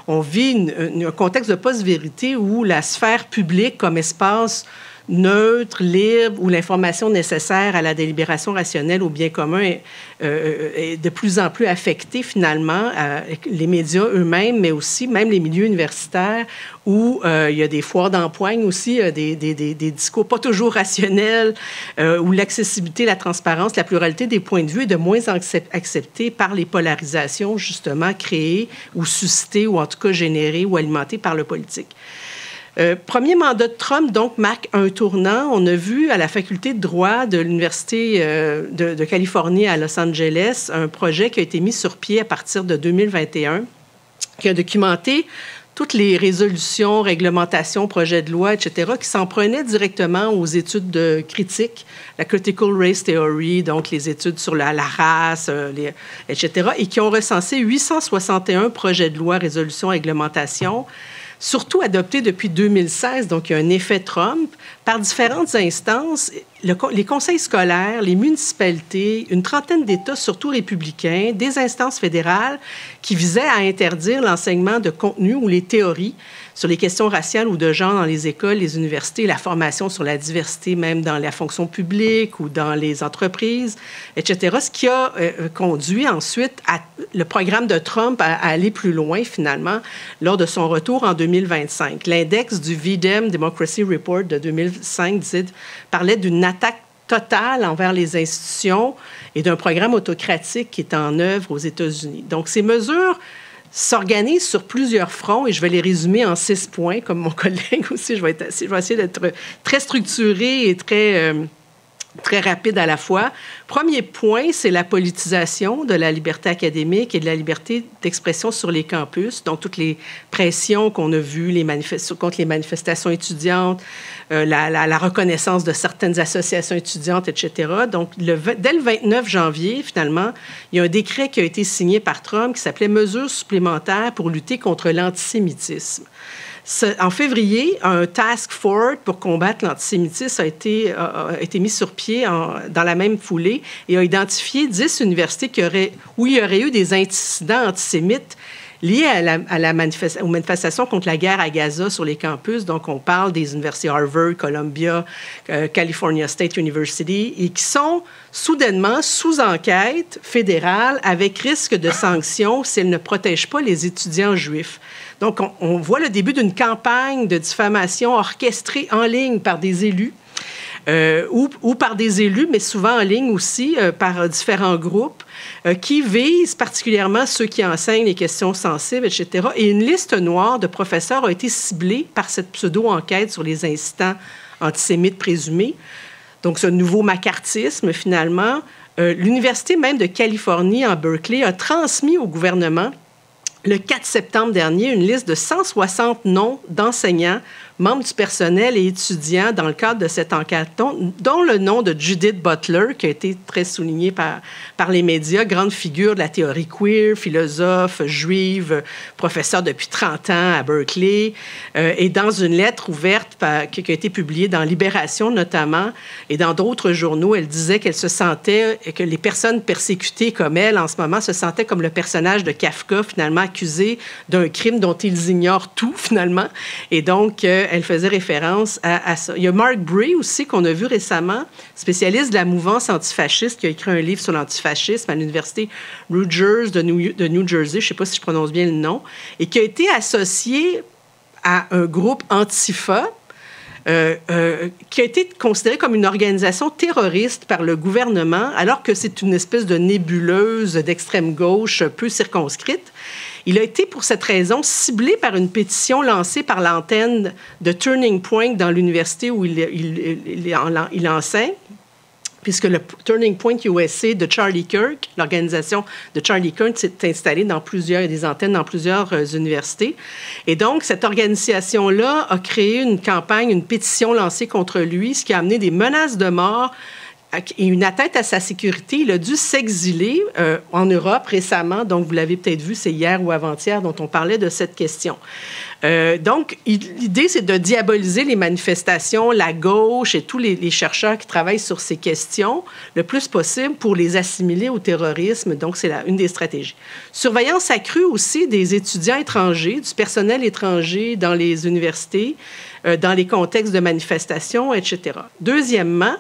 on vit un contexte de post-vérité où la sphère publique comme espace neutre, libre, où l'information nécessaire à la délibération rationnelle, au bien commun, est de plus en plus affectée, finalement, les médias eux-mêmes, mais aussi même les milieux universitaires, où il y a des foires d'empoigne aussi, des discours pas toujours rationnels, où l'accessibilité, la transparence, la pluralité des points de vue est de moins acceptée par les polarisations, justement, créées ou suscitées, ou en tout cas générées ou alimentées par le politique. Premier mandat de Trump, donc, marque un tournant. On a vu à la faculté de droit de l'Université de Californie à Los Angeles un projet qui a été mis sur pied à partir de 2021, qui a documenté toutes les résolutions, réglementations, projets de loi, etc., qui s'en prenaient directement aux études critiques, la Critical Race Theory, donc les études sur la race, etc., et qui ont recensé 861 projets de loi, résolutions, réglementations, surtout adoptés depuis 2016, donc il y a un effet Trump, par différentes instances, les conseils scolaires, les municipalités, une trentaine d'États, surtout républicains, des instances fédérales qui visaient à interdire l'enseignement de contenu ou les théories sur les questions raciales ou de genre dans les écoles, les universités, la formation sur la diversité, même dans la fonction publique ou dans les entreprises, etc. Ce qui a conduit ensuite le programme de Trump à aller plus loin, finalement, lors de son retour en 2025. L'index du VDEM Democracy Report de 2005 parlait d'une attaque totale envers les institutions et d'un programme autocratique qui est en œuvre aux États-Unis. Donc, ces mesures s'organisent sur plusieurs fronts et je vais les résumer en 6 points, comme mon collègue aussi. Je vais essayer d'être très structuré et très rapide à la fois. Premier point, c'est la politisation de la liberté académique et de la liberté d'expression sur les campus. Donc, toutes les pressions qu'on a vues contre les manifestations étudiantes, la reconnaissance de certaines associations étudiantes, etc. Donc, dès le 29 janvier, finalement, il y a un décret qui a été signé par Trump qui s'appelait « Mesures supplémentaires pour lutter contre l'antisémitisme ». En février, un task force pour combattre l'antisémitisme a été mis sur pied dans la même foulée et a identifié 10 universités où il y aurait eu des incidents antisémites liés aux manifestations contre la guerre à Gaza sur les campus. Donc, on parle des universités Harvard, Columbia, California State University, et qui sont soudainement sous enquête fédérale avec risque de sanctions si elles ne protègent pas les étudiants juifs. Donc, on voit le début d'une campagne de diffamation orchestrée en ligne par des élus, ou par des élus, mais souvent en ligne aussi, par différents groupes, qui visent particulièrement ceux qui enseignent les questions sensibles, etc. Et une liste noire de professeurs a été ciblée par cette pseudo-enquête sur les incidents antisémites présumés. Donc, ce nouveau macartisme, finalement, l'Université même de Californie, en Berkeley, a transmis au gouvernement le 4 septembre dernier une liste de 160 noms d'enseignants, membres du personnel et étudiants dans le cadre de cette enquête, dont le nom de Judith Butler, qui a été très souligné par les médias, grande figure de la théorie queer, philosophe, juive, professeure depuis 30 ans à Berkeley, et dans une lettre ouverte qui a été publiée dans Libération notamment, et dans d'autres journaux, elle disait qu'elle se sentait, que les personnes persécutées comme elle en ce moment se sentaient comme le personnage de Kafka, finalement accusé d'un crime dont ils ignorent tout, finalement, et donc elle faisait référence à ça. Il y a Mark Bray aussi, qu'on a vu récemment, spécialiste de la mouvance antifasciste, qui a écrit un livre sur l'antifascisme à l'Université Rutgers de New Jersey, je ne sais pas si je prononce bien le nom, et qui a été associé à un groupe Antifa, qui a été considéré comme une organisation terroriste par le gouvernement, alors que c'est une espèce de nébuleuse d'extrême gauche peu circonscrite. Il a été, pour cette raison, ciblé par une pétition lancée par l'antenne de Turning Point dans l'université où il enseigne, puisque le Turning Point USA de Charlie Kirk, l'organisation de Charlie Kirk, s'est installée dans des antennes dans plusieurs universités. Et donc, cette organisation-là a créé une campagne, une pétition lancée contre lui, ce qui a amené des menaces de mort et une atteinte à sa sécurité. Il a dû s'exiler en Europe récemment. Donc, vous l'avez peut-être vu, c'est hier ou avant-hier dont on parlait de cette question. Donc, l'idée, c'est de diaboliser les manifestations, la gauche et tous les chercheurs qui travaillent sur ces questions le plus possible pour les assimiler au terrorisme. Donc, c'est une des stratégies. Surveillance accrue aussi des étudiants étrangers, du personnel étranger dans les universités, dans les contextes de manifestations, etc. Deuxièmement,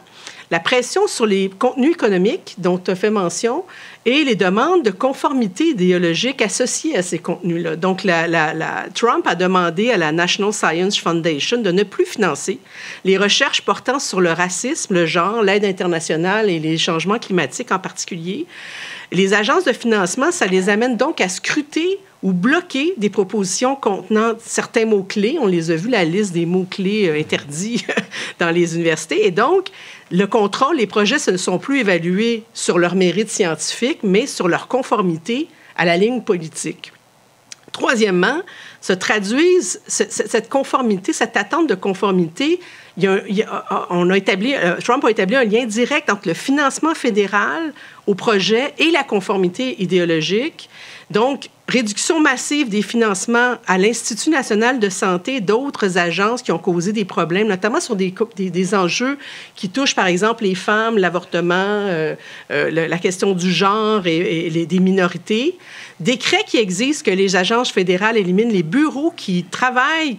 la pression sur les contenus économiques dont tu as fait mention et les demandes de conformité idéologique associées à ces contenus-là. Donc, Trump a demandé à la National Science Foundation de ne plus financer les recherches portant sur le racisme, le genre, l'aide internationale et les changements climatiques en particulier. Les agences de financement, ça les amène donc à scruter ou bloquer des propositions contenant certains mots-clés. On les a vus, la liste des mots-clés interdits dans les universités. Et donc, le contrôle, les projets ne sont plus évalués sur leur mérite scientifique, mais sur leur conformité à la ligne politique. Troisièmement, se traduisent cette conformité, cette attente de conformité. Trump a établi un lien direct entre le financement fédéral au projet et la conformité idéologique. Donc, réduction massive des financements à l'Institut national de santé et d'autres agences qui ont causé des problèmes, notamment sur des enjeux qui touchent, par exemple, les femmes, l'avortement, la question du genre et des minorités. Décret qui exige que les agences fédérales éliminent les bureaux qui travaillent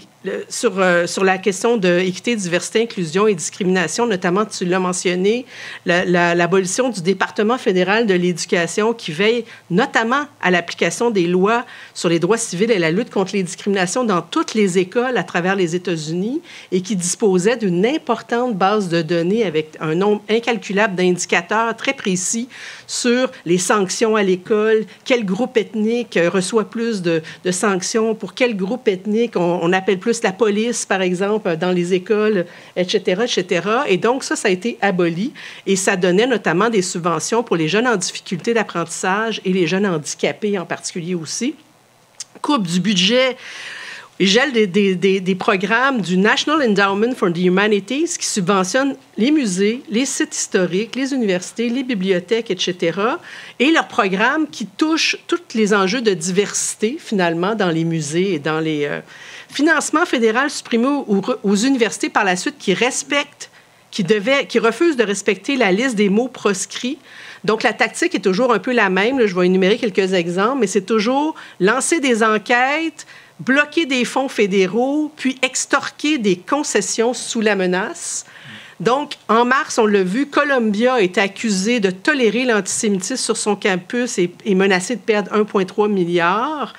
sur la question de équité, diversité, inclusion et discrimination, notamment, tu l'as mentionné, l'abolition du département fédéral de l'éducation qui veille notamment à l'application des lois sur les droits civils et la lutte contre les discriminations dans toutes les écoles à travers les États-Unis et qui disposait d'une importante base de données avec un nombre incalculable d'indicateurs très précis sur les sanctions à l'école, quel groupe ethnique reçoit plus de sanctions, pour quel groupe ethnique on appelle plus la police, par exemple, dans les écoles, etc., etc. Et donc, ça a été aboli et ça donnait notamment des subventions pour les jeunes en difficulté d'apprentissage et les jeunes handicapés en particulier aussi. Coupe du budget et gel des programmes du National Endowment for the Humanities qui subventionne les musées, les sites historiques, les universités, les bibliothèques, etc. Et leurs programmes qui touchent tous les enjeux de diversité, finalement, dans les musées et dans les financements fédéraux supprimés aux universités par la suite qui refusent de respecter la liste des mots proscrits. Donc, la tactique est toujours un peu la même. Là, je vais énumérer quelques exemples, mais c'est toujours lancer des enquêtes, bloquer des fonds fédéraux, puis extorquer des concessions sous la menace. Donc, en mars, on l'a vu, Columbia a été accusée de tolérer l'antisémitisme sur son campus et menacée de perdre 1,3 milliard.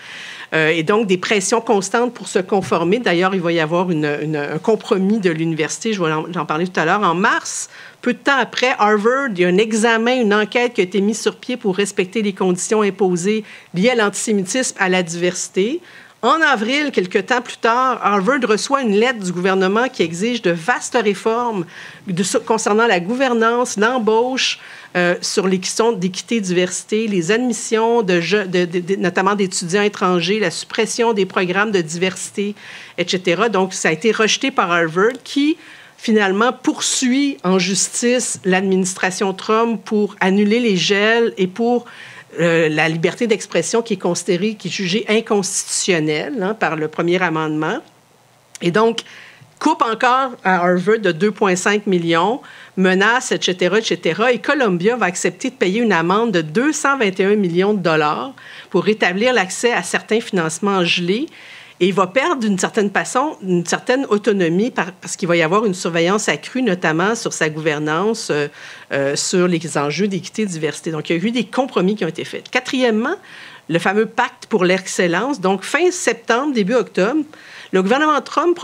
Et donc, des pressions constantes pour se conformer. D'ailleurs, il va y avoir un compromis de l'université, je vais en parler tout à l'heure. En mars, peu de temps après, Harvard, il y a un examen, une enquête qui a été mise sur pied pour respecter les conditions imposées liées à l'antisémitisme, à la diversité. En avril, quelques temps plus tard, Harvard reçoit une lettre du gouvernement qui exige de vastes réformes concernant la gouvernance, l'embauche, sur les questions d'équité, diversité, les admissions, notamment d'étudiants étrangers, la suppression des programmes de diversité, etc. Donc, ça a été rejeté par Harvard qui, finalement, poursuit en justice l'administration Trump pour annuler les gels et pour la liberté d'expression qui est jugée inconstitutionnelle par le premier amendement. Et donc, coupe encore à Harvard de 2,5 millions, menace, etc., etc. Et Columbia va accepter de payer une amende de 221 millions de dollars pour rétablir l'accès à certains financements gelés. Et il va perdre d'une certaine façon une certaine autonomie parce qu'il va y avoir une surveillance accrue, notamment sur sa gouvernance, sur les enjeux d'équité et de diversité. Donc, il y a eu des compromis qui ont été faits. Quatrièmement, le fameux pacte pour l'excellence. Donc, fin septembre, début octobre, le gouvernement Trump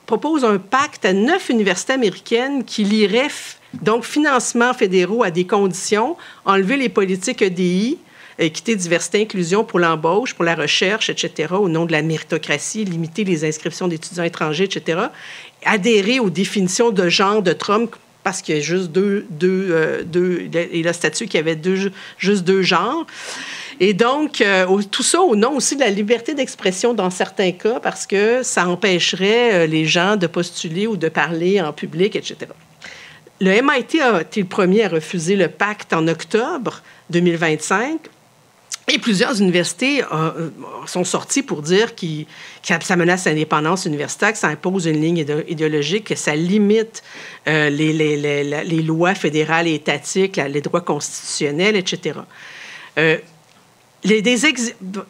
propose un pacte à 9 universités américaines qui lierait donc financements fédéraux à des conditions, enlever les politiques EDI, équité, diversité, inclusion pour l'embauche, pour la recherche, etc., au nom de la méritocratie, limiter les inscriptions d'étudiants étrangers, etc., adhérer aux définitions de genre de Trump parce qu'il y a juste il a statué qu'il y avait juste deux genres. Et donc, tout ça au nom aussi de la liberté d'expression dans certains cas parce que ça empêcherait les gens de postuler ou de parler en public, etc. Le MIT a été le premier à refuser le pacte en octobre 2025. Et plusieurs universités sont sorties pour dire que ça menace l'indépendance universitaire, que ça impose une ligne idéologique, que ça limite les lois fédérales et étatiques, les droits constitutionnels, etc.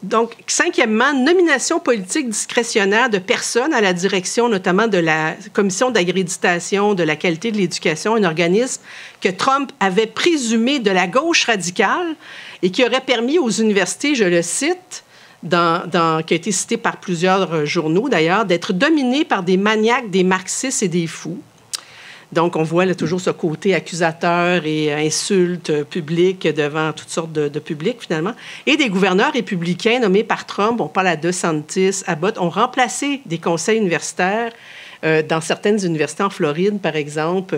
Donc, cinquièmement, nomination politique discrétionnaire de personnes à la direction, notamment de la Commission d'accréditation de la qualité de l'éducation, un organisme que Trump avait présumé de la gauche radicale et qui aurait permis aux universités, je le cite, qui a été cité par plusieurs journaux d'ailleurs, d'être dominées par des maniaques, des marxistes et des fous. Donc, on voit là, toujours ce côté accusateur et insulte publique devant toutes sortes de publics, finalement. Et des gouverneurs républicains nommés par Trump, on parle à DeSantis, Abbott, ont remplacé des conseils universitaires dans certaines universités en Floride, par exemple,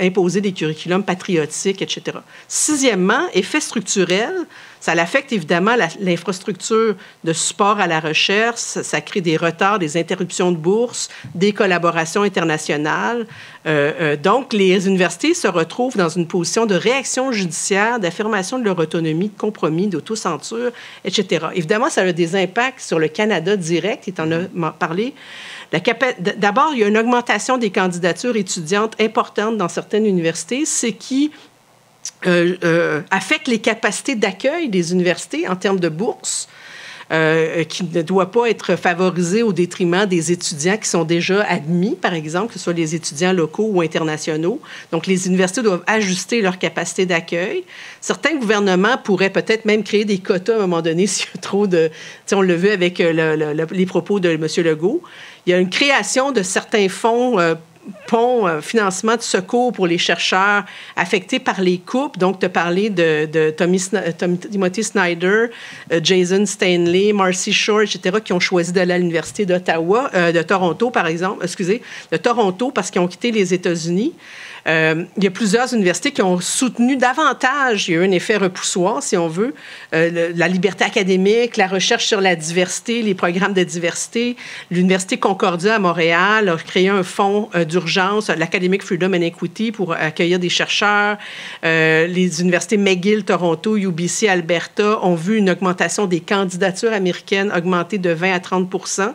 imposer des curriculums patriotiques, etc. Sixièmement, effet structurel, ça affecte évidemment l'infrastructure de support à la recherche, ça crée des retards, des interruptions de bourse, des collaborations internationales. Donc, les universités se retrouvent dans une position de réaction judiciaire, d'affirmation de leur autonomie, de compromis, d'autocensure, etc. Évidemment, ça a des impacts sur le Canada direct, et tu en as parlé. D'abord, il y a une augmentation des candidatures étudiantes importantes dans certaines universités, ce qui affecte les capacités d'accueil des universités en termes de bourse, qui ne doit pas être favorisée au détriment des étudiants qui sont déjà admis, par exemple, que ce soit les étudiants locaux ou internationaux. Donc, les universités doivent ajuster leur capacité d'accueil. Certains gouvernements pourraient peut-être même créer des quotas à un moment donné s'il y a trop de... On l'a vu avec les propos de M. Legault. Il y a une création de certains fonds financement de secours pour les chercheurs affectés par les coupes. Donc, tu as parlé de Timothy Snyder, Jason Stanley, Marcy Shore, etc., qui ont choisi d'aller à l'Université de Toronto, par exemple, de Toronto, parce qu'ils ont quitté les États-Unis. Il y a plusieurs universités qui ont soutenu davantage, il y a eu un effet repoussoir, si on veut, la liberté académique, la recherche sur la diversité, les programmes de diversité. L'Université Concordia à Montréal a créé un fonds d'urgence, l'Academic Freedom and Equity, pour accueillir des chercheurs. Les universités McGill, Toronto, UBC, Alberta ont vu une augmentation des candidatures américaines augmenter de 20 à 30 %.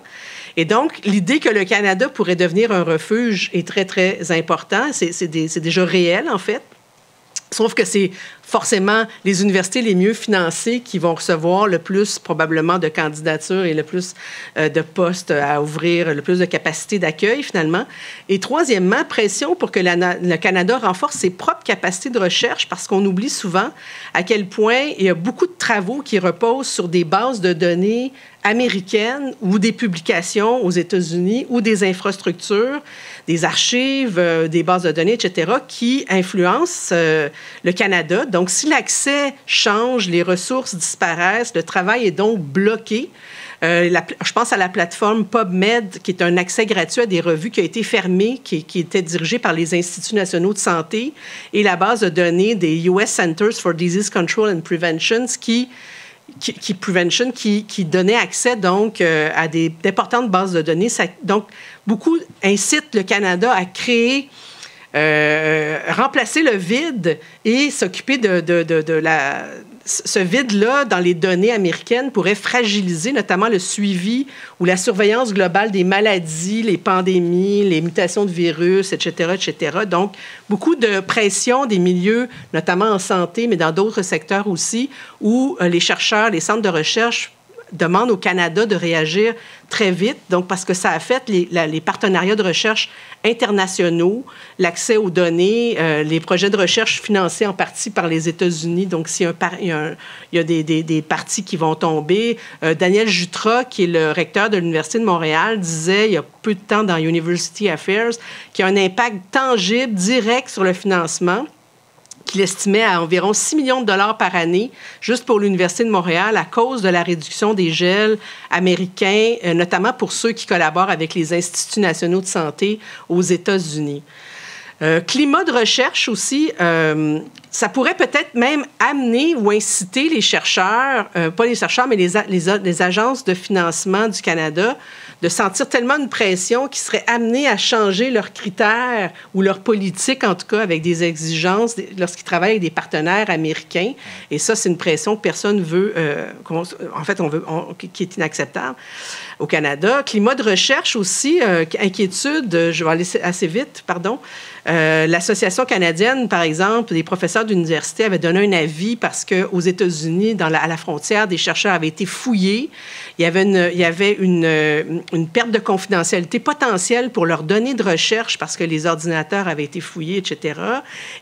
Et donc, l'idée que le Canada pourrait devenir un refuge est très, très important. C'est déjà réel, en fait. Sauf que c'est forcément les universités les mieux financées qui vont recevoir le plus, probablement, de candidatures et le plus de postes à ouvrir, le plus de capacité d'accueil, finalement. Et troisièmement, pression pour que le Canada renforce ses propres capacités de recherche, parce qu'on oublie souvent à quel point il y a beaucoup de travaux qui reposent sur des bases de données américaines ou des publications aux États-Unis ou des infrastructures, des archives, des bases de données, etc., qui influencent le Canada. Donc, si l'accès change, les ressources disparaissent, le travail est donc bloqué. Je pense à la plateforme PubMed, qui est un accès gratuit à des revues qui a été fermée, qui était dirigée par les Instituts nationaux de santé, et la base de données des US Centers for Disease Control and Prevention, qui donnait accès donc à d'importantes bases de données. Donc, beaucoup incitent le Canada à créer, remplacer le vide et s'occuper ce vide-là dans les données américaines pourrait fragiliser notamment le suivi ou la surveillance globale des maladies, les pandémies, les mutations de virus, etc., etc. Donc, beaucoup de pression des milieux, notamment en santé, mais dans d'autres secteurs aussi, où les chercheurs, les centres de recherche demandent au Canada de réagir très vite, donc parce que ça affecte les partenariats de recherche internationaux, l'accès aux données, les projets de recherche financés en partie par les États-Unis. Donc, s'il y a des parties qui vont tomber. Daniel Jutras, qui est le recteur de l'Université de Montréal, disait il y a peu de temps dans University Affairs qu'il y a un impact tangible, direct sur le financement, qu'il estimait à environ 6 millions de dollars par année, juste pour l'Université de Montréal, à cause de la réduction des gels américains, notamment pour ceux qui collaborent avec les Instituts nationaux de santé aux États-Unis. Climat de recherche aussi, ça pourrait peut-être même amener ou inciter les chercheurs, pas les chercheurs, mais les agences de financement du Canada, de sentir tellement une pression qu'ils seraient amenés à changer leurs critères ou leur politique, en tout cas, avec des exigences lorsqu'ils travaillent avec des partenaires américains. Et ça, c'est une pression que personne ne veut, qui est inacceptable au Canada. Climat de recherche aussi, inquiétude, je vais aller assez vite, pardon. L'Association canadienne, par exemple, des professeurs d'université avaient donné un avis parce qu'aux États-Unis, à la frontière, des chercheurs avaient été fouillés. Il y avait une perte de confidentialité potentielle pour leurs données de recherche parce que les ordinateurs avaient été fouillés, etc.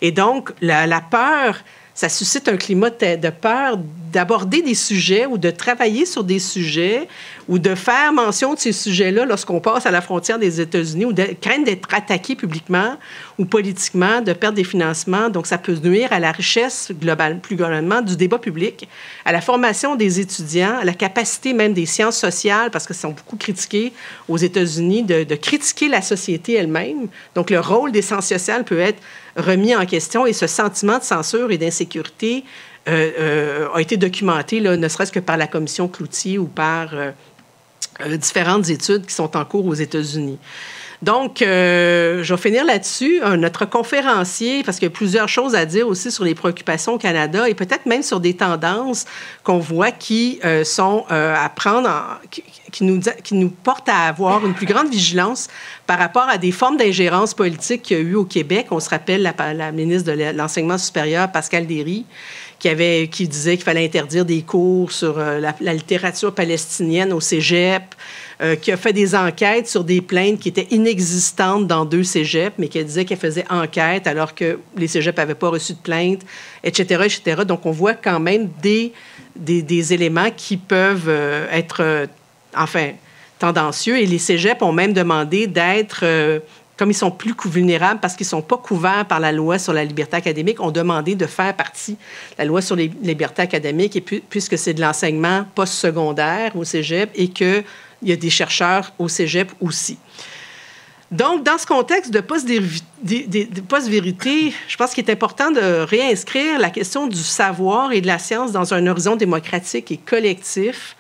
Et donc, la peur, ça suscite un climat de peur d'aborder des sujets ou de travailler sur des sujets ou de faire mention de ces sujets-là lorsqu'on passe à la frontière des États-Unis ou de craindre d'être attaqué publiquement ou politiquement, de perdre des financements. Donc, ça peut nuire à la richesse globale, plus globalement, du débat public, à la formation des étudiants, à la capacité même des sciences sociales, parce que sont beaucoup critiqués aux États-Unis, de critiquer la société elle-même. Donc, le rôle des sciences sociales peut être remis en question et ce sentiment de censure et d'insécurité a été documenté, là, ne serait-ce que par la commission Cloutier ou par différentes études qui sont en cours aux États-Unis. Donc, je vais finir là-dessus. Notre conférencier, parce qu'il y a plusieurs choses à dire aussi sur les préoccupations au Canada et peut-être même sur des tendances qu'on voit qui sont à prendre, qui nous portent à avoir une plus grande vigilance par rapport à des formes d'ingérence politique qu'il y a eu au Québec. On se rappelle la ministre de l'Enseignement supérieur, Pascale Derry, qui disait qu'il fallait interdire des cours sur la littérature palestinienne au cégep, qui a fait des enquêtes sur des plaintes qui étaient inexistantes dans 2 cégeps, mais qui disait qu'elle faisait enquête alors que les cégeps n'avaient pas reçu de plainte, etc., etc. Donc, on voit quand même des éléments qui peuvent être, tendancieux. Et les cégeps ont même demandé d'être... comme ils sont plus vulnérables parce qu'ils ne sont pas couverts par la loi sur la liberté académique, ont demandé de faire partie de la loi sur les libertés académiques, et puisque c'est de l'enseignement postsecondaire au cégep et qu'il y a des chercheurs au cégep aussi. Donc, dans ce contexte de post-vérité, je pense qu'il est important de réinscrire la question du savoir et de la science dans un horizon démocratique et collectif,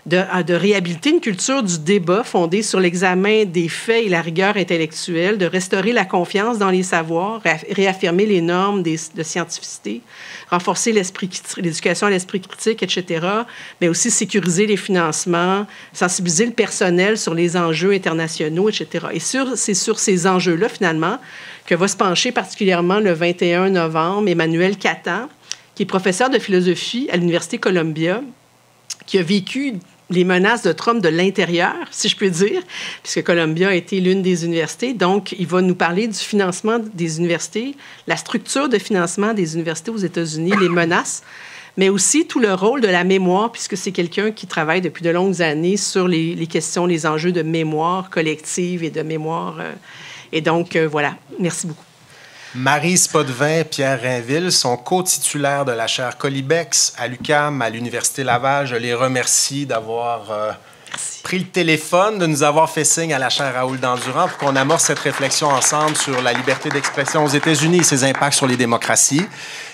de réhabiliter une culture du débat fondée sur l'examen des faits et la rigueur intellectuelle, de restaurer la confiance dans les savoirs, réaffirmer les normes de scientificité, renforcer l'éducation à l'esprit critique, etc., mais aussi sécuriser les financements, sensibiliser le personnel sur les enjeux internationaux, etc. Et c'est sur ces enjeux-là, finalement, que va se pencher particulièrement le 21 novembre Emmanuel Catan, qui est professeur de philosophie à l'Université Columbia, qui a vécu les menaces de Trump de l'intérieur, si je peux dire, puisque Columbia a été l'une des universités. Donc, il va nous parler du financement des universités, la structure de financement des universités aux États-Unis, les menaces, mais aussi tout le rôle de la mémoire, puisque c'est quelqu'un qui travaille depuis de longues années sur les questions, les enjeux de mémoire collective et de mémoire. Et donc, voilà. Merci beaucoup. Maryse Potvin, Pierre Rainville sont co-titulaires de la chaire Colibex à l'UQAM, à l'Université Laval. Je les remercie d'avoir pris le téléphone, de nous avoir fait signe à la chaire Raoul Dandurand pour qu'on amorce cette réflexion ensemble sur la liberté d'expression aux États-Unis et ses impacts sur les démocraties.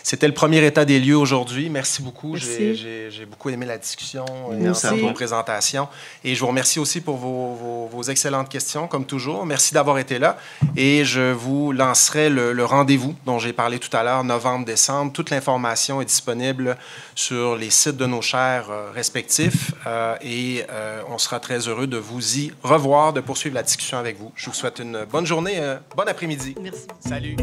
C'était le premier état des lieux aujourd'hui. Merci beaucoup. J'ai beaucoup aimé la discussion et vos présentations. Et je vous remercie aussi pour vos excellentes questions, comme toujours. Merci d'avoir été là. Et je vous lancerai le rendez-vous dont j'ai parlé tout à l'heure, novembre-décembre. Toute l'information est disponible sur les sites de nos chaires respectifs. On sera très heureux de vous y revoir, de poursuivre la discussion avec vous. Je vous souhaite une bonne journée, bon après-midi. Merci. Salut.